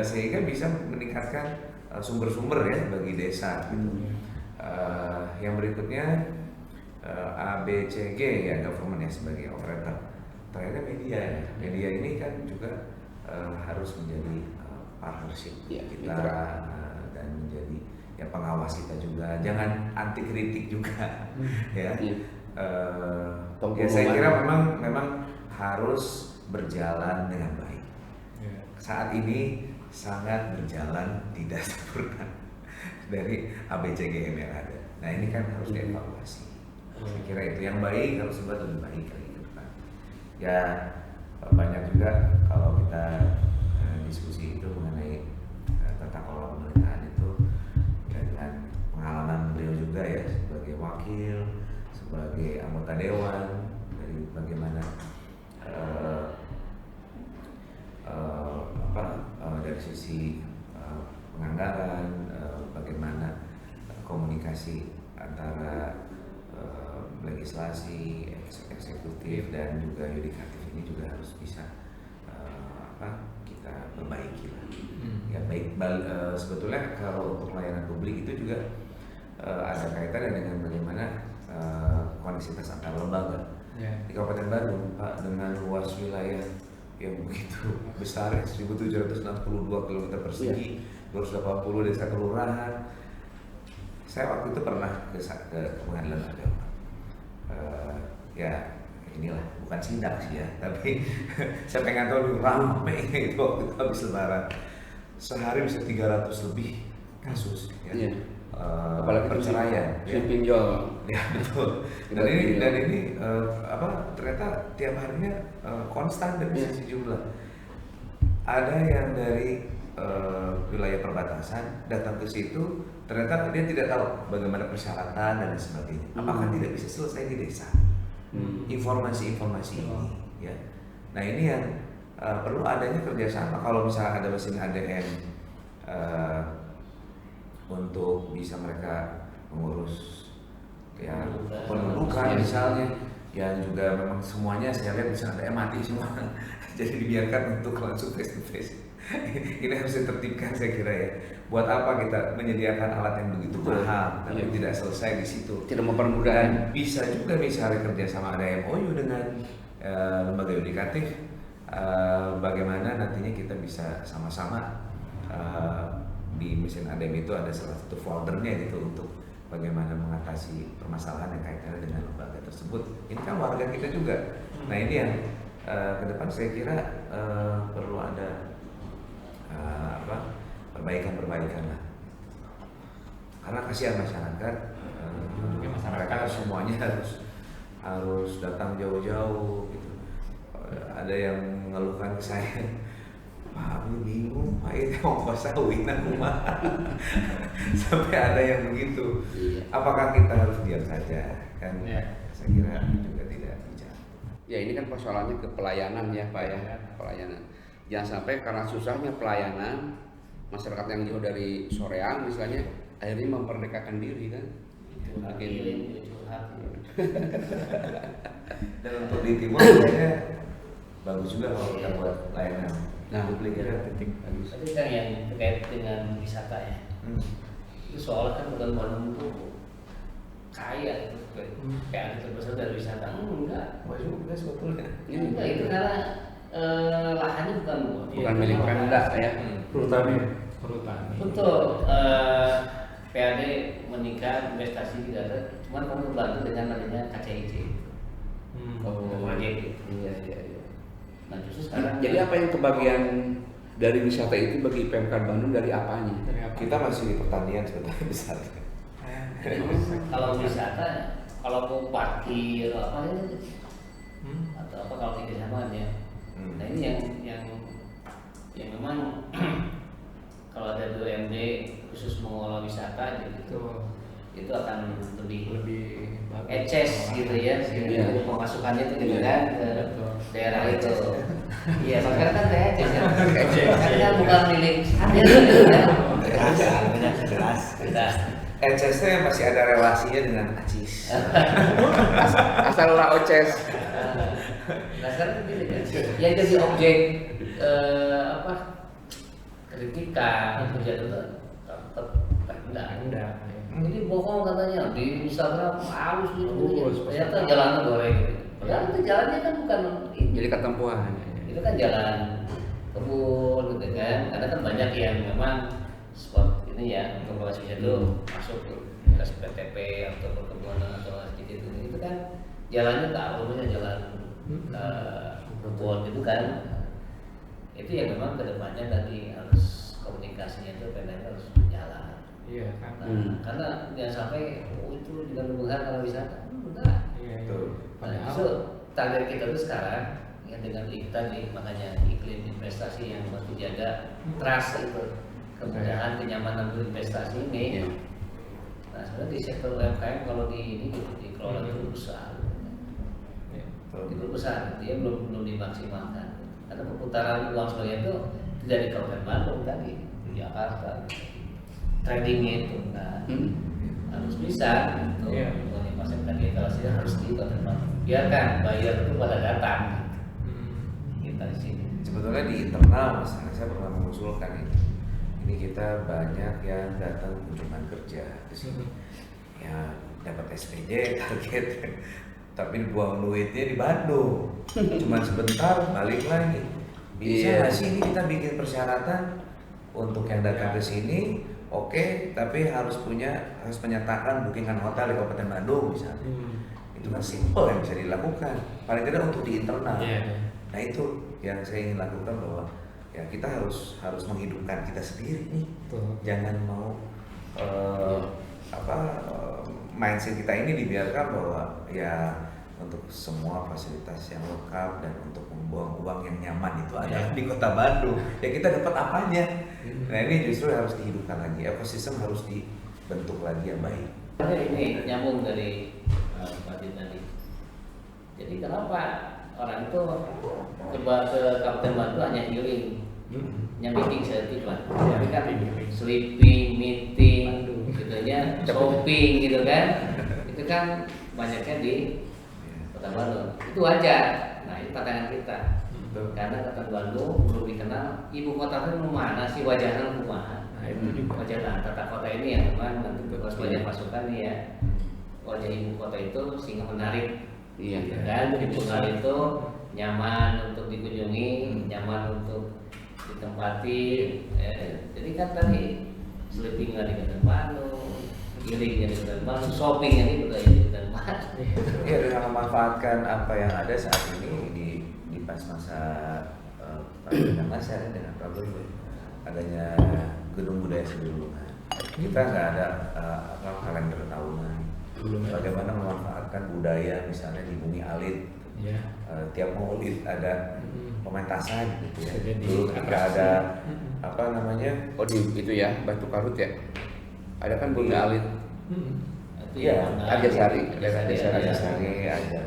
Sehingga bisa meningkatkan sumber-sumber ya bagi desa gitu. Yang berikutnya ABCG ya, government ya sebagai operator. Ternyata media ini kan juga harus menjadi partnership kita dan menjadi ya pengawas kita juga. Jangan anti kritik juga ya. Ya saya kira memang harus berjalan dengan baik. Saat ini sangat berjalan tidak sempurna dari ABCGM yang ada. Nah ini kan harus dievaluasi. Saya kira itu yang baik harus dibuat lebih baik lagi ke depan. Ya banyak juga kalau kita diskusi itu mengenai tata kelola pemerintahan itu ya, dengan pengalaman beliau juga ya sebagai wakil, sebagai anggota dewan, dari bagaimana dari sisi penganggaran, bagaimana komunikasi antara legislasi, eksekutif dan juga yudikatif ini juga harus bisa kita perbaiki lah. Ya baik, sebetulnya kalau untuk pelayanan publik itu juga ada kaitannya dengan bagaimana koneksitas antar lembaga. Di Kabupaten Bandung, Pak, dengan luas wilayah yang begitu besar, 1.762 km persegi, 280 desa kelurahan. Saya waktu itu pernah ke pengadilan agama. Ya inilah bukan sidak sih ya, tapi saya pengen tahu ramai itu waktu itu habis lebaran. Sehari bisa 300 lebih kasus ya.
Apalagi
perceraian
si pinjol
ya betul. Dan ini ternyata tiap harinya konstan dari sisi jumlah. Ada yang dari wilayah perbatasan datang ke situ, ternyata dia tidak tahu bagaimana persyaratan dan sebagainya. Apakah tidak bisa selesai di desa? Informasi-informasi ini ya. Nah ini yang perlu adanya kerjasama. Kalau misalnya ada mesin ADN untuk bisa mereka mengurus ya pendudukan misalnya, yang juga memang semuanya saya lihat bisa ada mati semua. Jadi dibiarkan untuk langsung face to face. Ini harus ditertibkan saya kira ya. Buat apa kita menyediakan alat yang begitu mahal tapi tidak selesai di situ?
Tidak mempermudah.
Dan bisa juga misalnya kerjasama ada MOU dengan lembaga yudikatif, bagaimana nantinya kita bisa sama-sama di mesin ADM itu ada salah satu foldernya gitu untuk bagaimana mengatasi permasalahan yang kaitannya dengan lembaga tersebut. Ini kan warga kita juga. Nah ini yang ke depan saya kira perlu ada perbaikan lah. Karena kasihan masyarakat, mereka semuanya harus datang jauh-jauh gitu. Ada yang mengeluhkan ke saya, Pak, aku bingung, Pak, itu mau sawinan rumah. Sampai ada yang begitu. Apakah kita harus diam saja? Kan saya kira juga tidak bicara.
Ya ini kan persoalannya ke pelayanan ya Pak ya, pelayanan. Jangan sampai karena susahnya pelayanan, masyarakat yang jauh dari soreang misalnya akhirnya memerdekakan diri kan. Mungkin
dan untuk di timur kayaknya bagus juga kalau kita buat layanan. Publik ya, bagus.
Tapi kan yang terkait dengan wisata ya, itu soalnya kan bukan Bandung itu kaya itu, kayak terbesar dari wisata enggak.
Juga sebetulnya.
Enggak, itu karena lahannya bukan
milik Pemda ya.
Perhutani.
Betul. PAD menikah investasi tidak ada, cuman kamu terbantu dengan adanya KCIC. Proyek.
Iya.
Nah justru sekarang.
Jadi apa yang kebagian dari wisata itu bagi Pemkab Bandung dari apanya?
Kita masih di pertanian sebetulnya besar.
Kalau wisata, kalau mau parkir apa ya, atau apa kalau tidak sama ya. Nah ini yang memang kalau ada BUMD khusus mengelola wisata gitu, itu akan lebih eces gitu ya, pemasukannya itu gitu kan ke daerah itu. Iya, makanya kan eces ya. Karena bukan milik ada gitu kan. Sudah.
Eces teh masih ada relasinya dengan Acis.
Asal ora oces.
Nah sekarang gini kan, yang jadi objek kritikan kejadian itu tetap rendah. Jadi bohong katanya di Instagram halus gitu, ternyata jalannya goreng. Padahal itu jalannya kan bukan ini.
Jadi ketempuhan.
Itu kan jalan kebun gitu kan. Karena kan banyak yang memang spot ini ya untuk lokasi itu masuk ke SPTP atau perkebunan atau gitu itu kan jalannya tak umumnya jalan kebun gitu kan. Itu yang memang kedepannya tadi harus komunikasinya itu PNM harus berjalan.
Iya kan.
Nah, karena jangan sampai itu juga hubungan kalau wisata enggak.
Iya.
Nah, justru target kita tuh sekarang ya dengan tadi makanya iklim investasi yang harus dijaga, trust itu, kemudahan kenyamanan berinvestasi ini. Nah, sebenarnya di sektor UMKM kalau di ini gitu, dikelola itu besar, itu besar, dia belum dimaksimalkan. Karena perputaran uang sebagian itu tidak di Kabupaten Bandung tadi, di Jakarta. Tradingnya itu kan harus bisa untuk mengimasi tadi etalasinya harus di Kabupaten Bandung. Biarkan buyer itu pada datang kita di sini.
Sebetulnya di internal misalnya saya pernah mengusulkan ini kita banyak yang datang kunjungan kerja ke sini, ya dapat SPJ target, tapi buang duitnya di Bandung, cuma sebentar balik lagi. Bisa nggak sih ini kita bikin persyaratan untuk yang datang ke sini? Oke, tapi harus menyatakan bookingan hotel di Kabupaten Bandung misalnya. Itu kan simple yang bisa dilakukan. Paling tidak untuk di internal. Nah itu yang saya ingin lakukan bahwa ya kita harus menghidupkan kita sendiri nih. Jangan mau mindset kita ini dibiarkan bahwa ya untuk semua fasilitas yang lengkap dan untuk membuang uang yang nyaman itu ada di Kota Bandung. Ya kita dapat apanya? Nah ini justru harus dihidupkan lagi, ekosistem harus dibentuk lagi yang baik.
Ini nyambung dari Pak Din tadi. Jadi kenapa orang itu coba ke Kabupaten Bandung hanya healing, hanya meeting selfie lah. Tapi kan sleeping, meeting, gitunya, shopping gitu kan. Itu kan banyaknya di Kota Bandung. Itu wajar. Nah itu tantangan kita. Karena Kota Bandung belum dikenal ibu kota itu mana sih, wajahnya rumah. Nah itu juga wajah tata kota ini ya teman, nanti harus banyak masukan nih ya. Wajah ibu kota itu sehingga menarik.
Iya.
Dan ibu kota itu nyaman untuk dikunjungi, nyaman untuk ditempati. Jadi kan tadi sleeping di Kota Bandung, healing di Kota Bandung, shopping di Kota Bandung.
Iya, dengan memanfaatkan apa yang ada saat ini di pas masa saya dengan problem adanya gedung budaya sebelumnya. Kita nggak ada kalender tahunan. Bagaimana memanfaatkan budaya misalnya di Bumi Alit. Tiap Maulid ada pementasan gitu ya. Dulu ketika ada apa namanya?
Oh di itu ya Batu Karut ya. Ada kan Bumi Alit.
Iya,
Arja Sari
ada.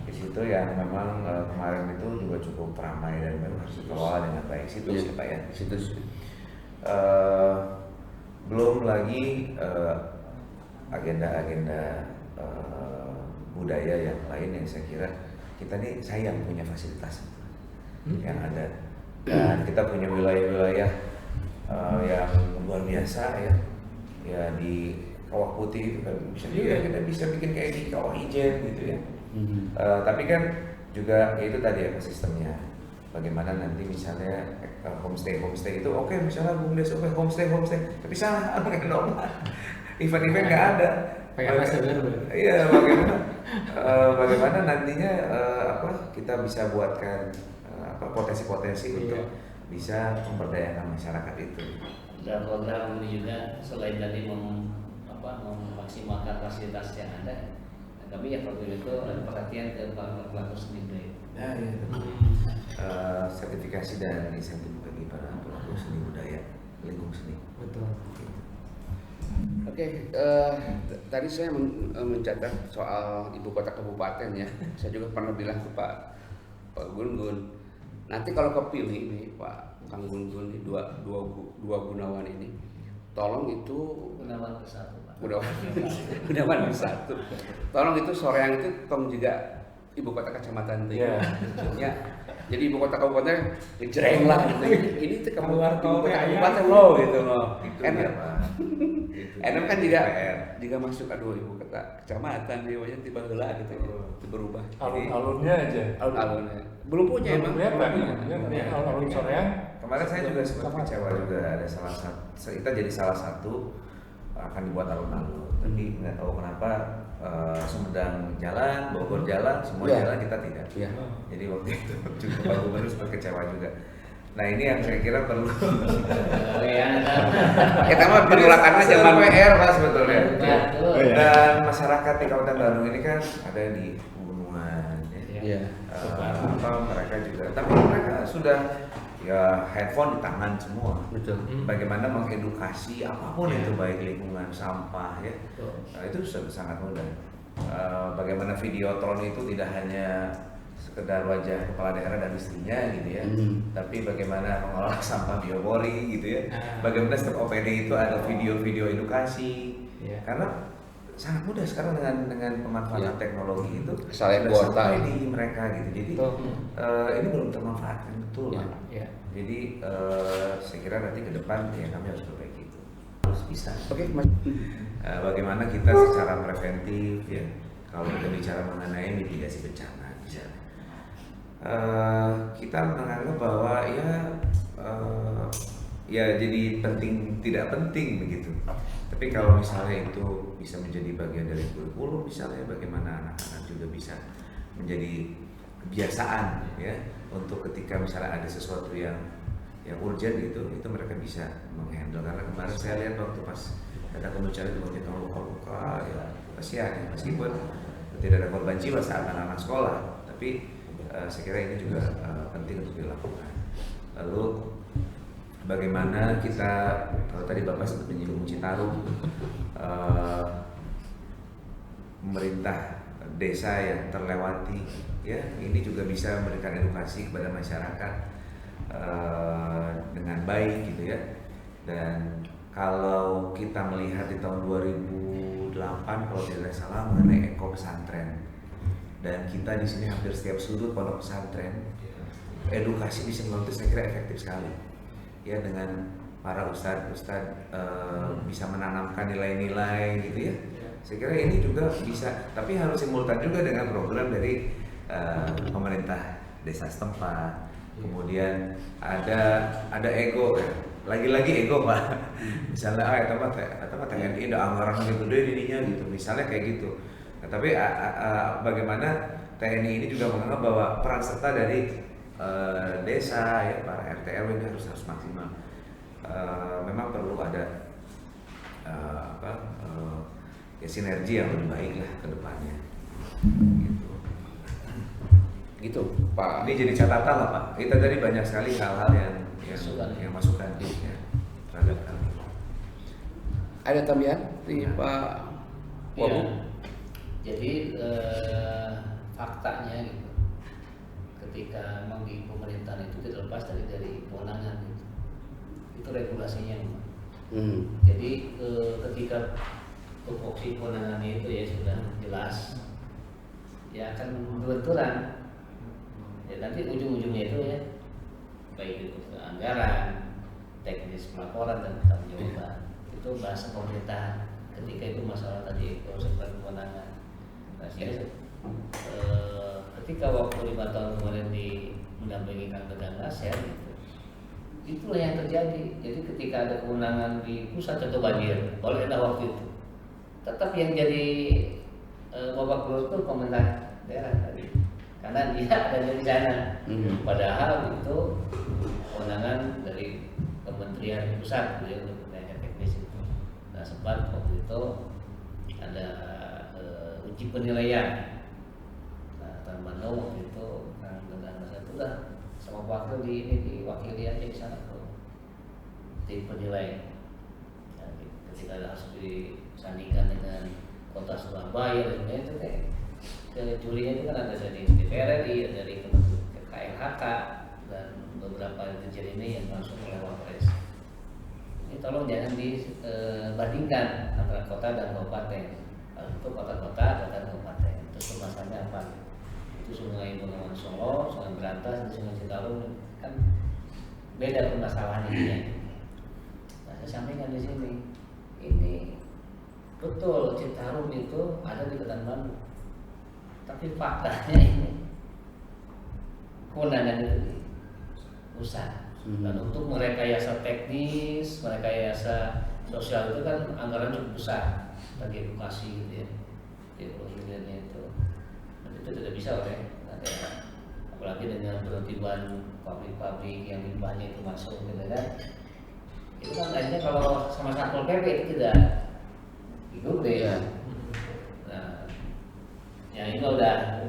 Di situ yang memang kemarin itu juga cukup ramai dan memang harus dikelola dengan baik situs ya Pak ya.
Situs.
Belum lagi agenda-agenda budaya yang lain yang saya kira kita nih sayang punya fasilitas yang ada, dan kita punya wilayah-wilayah yang luar biasa ya di Kawah Putih itu kan bisa juga kita bisa bikin kayak di Kawah Ijen gitu ya. Tapi kan juga ya itu tadi ekosistemnya. Bagaimana nanti misalnya homestay itu oke, misalnya BUMDes homestay tapi salah event-event nggak ada. Iya, bagaimana nantinya kita bisa buatkan potensi-potensi untuk bisa memberdayakan masyarakat itu.
Dan program ini juga selain dari memaksimalkan fasilitas yang ada, kami ya program itu ada perhatian ke pelaku seni.
Ya, iya. Sertifikasi dan insentif bagi para pelaku seni budaya lingkungan seni.
Betul.
Oke, tadi saya mencatat soal ibu kota kabupaten ya. Saya juga pernah bilang ke Pak Gun-Gun, nanti kalau kepilih nih Pak Kang Gun-Gun di dua Gunawan ini, tolong itu
Gunawan bersatu, Pak.
Gunawan bersatu. Tolong itu Soreang itu tong juga ibu kota kecamatan itu.
Iya.
Ya. Jadi ibu kota kabupaten ngejreng lah gitu. Ini tuh
Keluar
ibu kota
tolnya,
kabupaten
ya.
loh gitu loh.
Itu
Enak.
dia Pak. Itu
Enak kan
dia.
juga masuk aduh ibu kota kecamatan dia wajah tiba heula gitu ya. Itu berubah.
Alun-alunnya aja.
Alun-alunnya belum punya emang.
Ya, alun Soreang.
Kemarin saya juga sempat kecewa juga, ada salah satu, kita jadi salah satu akan dibuat alun-alun, tapi nggak tahu kenapa Sumedang jalan, Bogor jalan, semua
Iya.
jalan kita tidak.
Iya.
Jadi waktu itu juga Pak Gubernur sempat kecewa juga. Nah ini yang saya kira perlu.
Kita mah penolakannya zaman
PR Pak sebetulnya.
Betul.
Oh, iya.
Dan masyarakat di Kabupaten Bandung ini kan ada di pegunungan, ya.
Iya.
Mereka juga, tapi mereka sudah ya handphone di tangan semua.
Betul.
Bagaimana mengedukasi apapun itu, baik lingkungan, sampah ya,
Betul.
itu sangat mudah. Bagaimana Videotron itu tidak hanya sekedar wajah kepala daerah dan istrinya gitu ya, tapi bagaimana mengolah sampah biopori gitu ya. Bagaimana setiap OPD itu ada video-video edukasi,
Ya.
karena sangat mudah sekarang dengan pemanfaatan teknologi itu
Saling
sudah
kuota.
sampai di mereka gitu. Jadi
Betul.
ini belum termanfaatkan betul
Ya.
Pak.
Ya.
Jadi saya kira nanti ke depan ya kami harus perbaiki itu, harus bisa.
Oke, Mas.
Bagaimana kita secara preventif ya, kalau kita bicara mengenai mitigasi bencana misalnya, kita menganggap bahwa ya jadi penting tidak penting begitu. Tapi kalau misalnya itu bisa menjadi bagian dari kurikulum misalnya, bagaimana anak-anak juga bisa menjadi kebiasaan ya, untuk ketika misalnya ada sesuatu yang urgent gitu, itu mereka bisa menghandle. Karena kemarin saya lihat waktu pas ada kemunculan itu banyak yang luka-luka ya, kasihan ya, meskipun tidak ada korban jiwa saat anak-anak sekolah, tapi saya kira ini juga penting untuk dilakukan. Lalu bagaimana kita, kalau tadi Bapak sempat menyinggung Citarum, pemerintah desa yang terlewati ya, ini juga bisa memberikan edukasi kepada masyarakat dengan baik gitu ya. Dan kalau kita melihat di tahun 2008 kalau tidak salah mengenai eko pesantren, dan kita di sini hampir setiap sudut pondok pesantren, edukasi bisa melalui, saya kira efektif sekali ya, dengan para ustadz bisa menanamkan nilai-nilai gitu ya. Saya kira ini juga bisa, tapi harus simultan juga dengan program dari pemerintah desa setempat. Kemudian ada ego ya, lagi-lagi ego Pak. Misalnya atau TNI ada anggaran gitu gede dirinya gitu, misalnya kayak gitu. Nah, tapi bagaimana TNI ini juga menganggap bahwa peran serta dari desa ya, para RT RW ini harus maksimal. Memang perlu ada ya sinergi yang lebih baik lah ke depannya.
Gitu, Pak.
Ini jadi catatan lah Pak. Kita tadi banyak sekali hal-hal yang masukan ya, terhadap kami.
Ada tambahan di Pak Wabu?
Iya. Jadi faktanya gitu, ketika memang di pemerintahan itu tidak lepas dari kewenangan gitu. Itu regulasinya. Jadi ketika tupoksi kewenangannya itu ya sudah jelas, ya akan berbenturan. Ya nanti ujung-ujungnya itu ya, baik itu anggaran, teknis pelaporan dan pertanggungjawaban, itu bahasa pemerintahan. Ketika itu masalah tadi proses kewenangan. Nah, sehingga ketika waktu 5 tahun kemarin mendampingi Kang Dedang Nasir gitu, itulah yang terjadi. Jadi ketika ada kewenangan di pusat contoh banjir, oleh waktu itu, tetap yang jadi babak belur itu pemerintah daerah tadi, karena dia ada di sana. Padahal itu kewenangan dari Kementerian Pusat ya, untuk pendidikan teknis itu. Nah sempat waktu itu ada uji penilaian. Nah Tan Bandung waktu itu Kang Dedang Nasir itu lah sama wakil diwakili aja di sana tuh tim penilai. Nah, ketika harus disandingkan dengan kota Surabaya dan sebagainya itu jurinya itu kan ada dari DPR RI, ada dari KLHK dan beberapa dirjen ini yang langsung oleh Wapres. ini tolong jangan dibandingkan antara kota dan kabupaten. Kalau itu kota-kota dan kabupaten. Terus permasalahannya apa? Itu Sungai Bengawan Solo, Sungai Berantas, Sungai Citarum kan beda permasalahannya ini. Nah, saya sampaikan di sini, ini betul Citarum itu ada di Kota Bandung, tapi faktanya ini kewenangan itu di pusat. Dan untuk merekayasa teknis, merekayasa sosial itu kan anggaran cukup besar bagi edukasi gitu ya, hilirnya itu. Dan itu tidak bisa oleh daerah, apalagi dengan penertiban pabrik-pabrik yang limbahnya itu masuk gitu kan. Itu kan akhirnya kalau sama Satpol PP itu tidak hidup deh ya. Nah, ya ini udah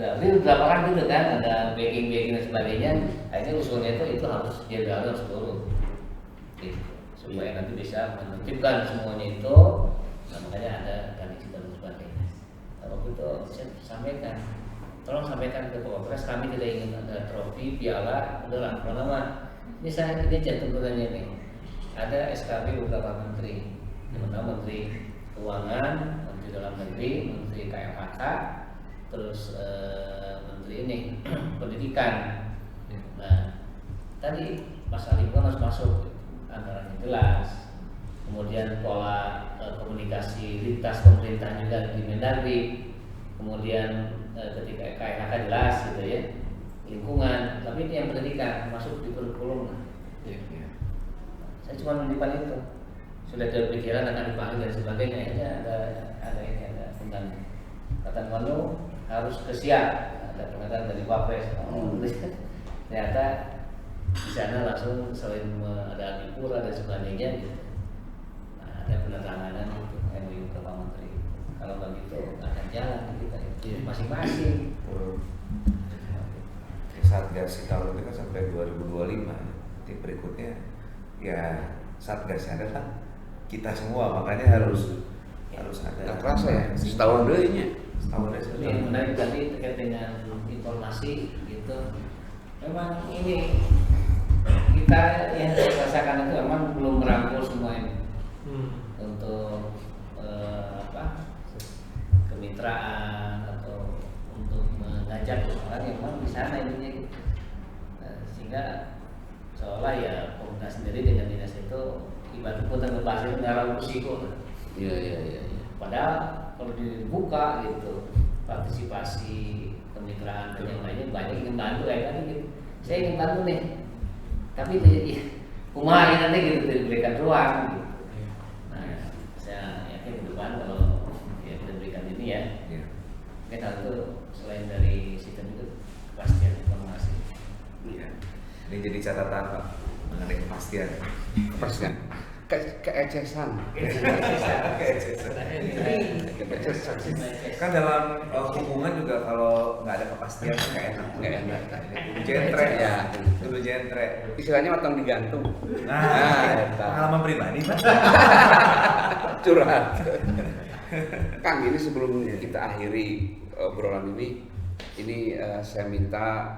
berapa kan gitu kan, ada backing dan sebagainya. Akhirnya usulnya itu harus jenderal harus turun, gitu, supaya nanti bisa menertibkan semuanya itu. Nah, makanya ada ganti dan sebagainya. Kalau itu saya sampaikan, tolong sampaikan ke Polres, kami tidak ingin ada trofi, piala, udahlah nama. Ini jantung pertanyaan nih. Ada SKB beberapa menteri, terutama Menteri Keuangan, Menteri Dalam Negeri, Menteri KLHK, terus Menteri ini Pendidikan. Nah, tadi masalah lingkungan harus masuk, anggarannya jelas. Kemudian pola komunikasi lintas pemerintah juga di Mendagri. Kemudian ketika KLHK jelas gitu ya, lingkungan. Tapi ini yang pendidikan masuk di kurikulum. Saya cuma mendipan itu. Sudah ada pikiran akan dipanggil dan sebagainya. Akhirnya ada undang. Kata Bandung harus kesiap. Ada pernyataan dari Wapres. Ternyata di sana langsung selain ada Adipura dan sebagainya gitu. Nah, ada penandatanganan itu MOU Bapak Menteri. Kalau begitu akan jalan kita itu masing-masing.
Satgas Citarum itu kan sampai 2025. Nanti berikutnya ya Satgasnya adalah kita semua, makanya harus ada.
Nggak kerasa ya, setahun dulunya.
Setahun
Ini yang menarik tadi terkait dengan informasi gitu. Memang ini kita yang rasakan itu memang belum merangkul semua ini untuk kemitraan atau untuk mengajak orang yang memang di sana ininya gitu. Sehingga seolah ya komunitas sendiri dengan dinas itu ibarat putar ke pasir ngarang risiko.
Iya.
Padahal kalau dibuka gitu partisipasi kemitraan dan yang lainnya banyak ingin bantu kayak tadi gitu. Saya ingin bantu nih, tapi kumaha nanti gitu diberikan ruang gitu. Nah, saya yakin ke depan kalau ya kita berikan ini ya, mungkin hal itu selain dari sistem itu kepastian informasi.
Iya. Ini jadi catatan Pak mengenai kepastian.
Keecesan.
Kan dalam hubungan juga kalau nggak ada kepastian nggak enak. Jentre ya, dulu jentre.
Istilahnya matang digantung.
Nah, pengalaman pribadi Pak.
Curhat. Kang, ini sebelum kita akhiri obrolan ini saya minta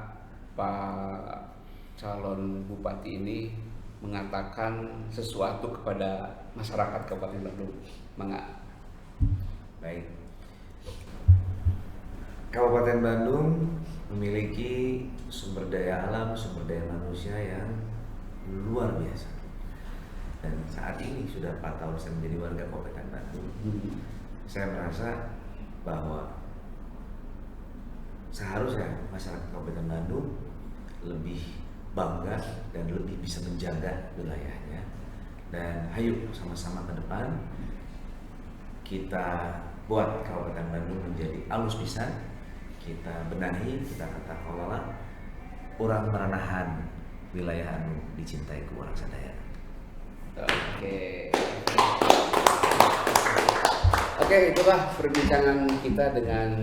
Pak calon bupati ini mengatakan sesuatu kepada masyarakat Kabupaten Bandung. Mangga.
Baik. Kabupaten Bandung memiliki sumber daya alam, sumber daya manusia yang luar biasa. Dan saat ini sudah 4 tahun saya menjadi warga Kabupaten Bandung. Saya merasa bahwa seharusnya masyarakat Kabupaten Bandung lebih bangga dan lebih bisa menjaga wilayahnya. Dan ayo sama-sama ke depan kita buat Kabupaten Bandung menjadi alus pisan. Kita benahi, kita tata kelola urang meranahan wilayah anu dicintai ku urang sadaya.
Oke, itulah perbincangan kita dengan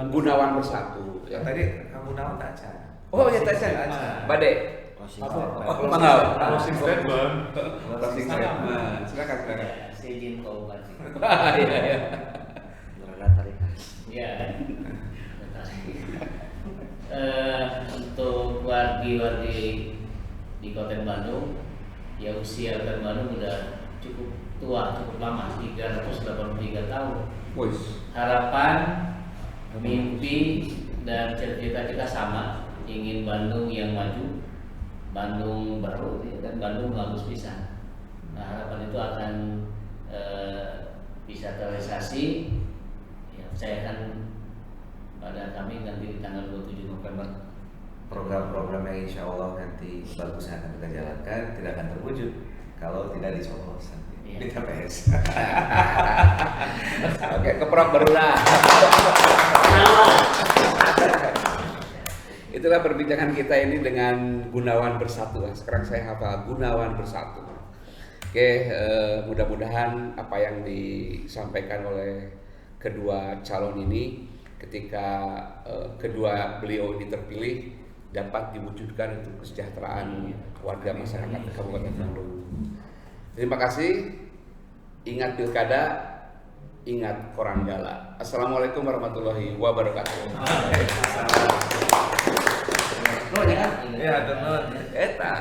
Gunawan Bersatu.
Ya. Tadi kamu Gunawan tak aja.
Oh ya tak aja. Bade.
Closing statement.
Silakan.
Saya izin Kabupaten.
Iya.
Ya. Untuk wargi-wargi Bandung, ya usia Kabupaten Bandung udah cukup tua, cukup lama, 383 tahun. Harapan, mimpi, dan cita-cita kita sama, ingin Bandung yang maju, Bandung baru, dan Bandung bagus bisa. Nah, harapan itu akan bisa terrealisasi. Ya, saya akan pada kami nanti di tanggal 27 November.
Program-program yang insya Allah nanti bagus yang akan kita jalankan tidak akan terwujud kalau tidak dicoblos di TPS.
Oke, keprok berulah. Itulah perbincangan kita ini dengan Gunawan Bersatu. Sekarang saya hafal Gunawan Bersatu. Oke, mudah-mudahan apa yang disampaikan oleh kedua calon ini ketika kedua beliau ini terpilih dapat diwujudkan untuk kesejahteraan warga masyarakat Kabupaten Bandung. Terima kasih. Ingat pilkada, ingat Koranggala. Assalamualaikum warahmatullahi wabarakatuh.
Ya, teman.
Eta.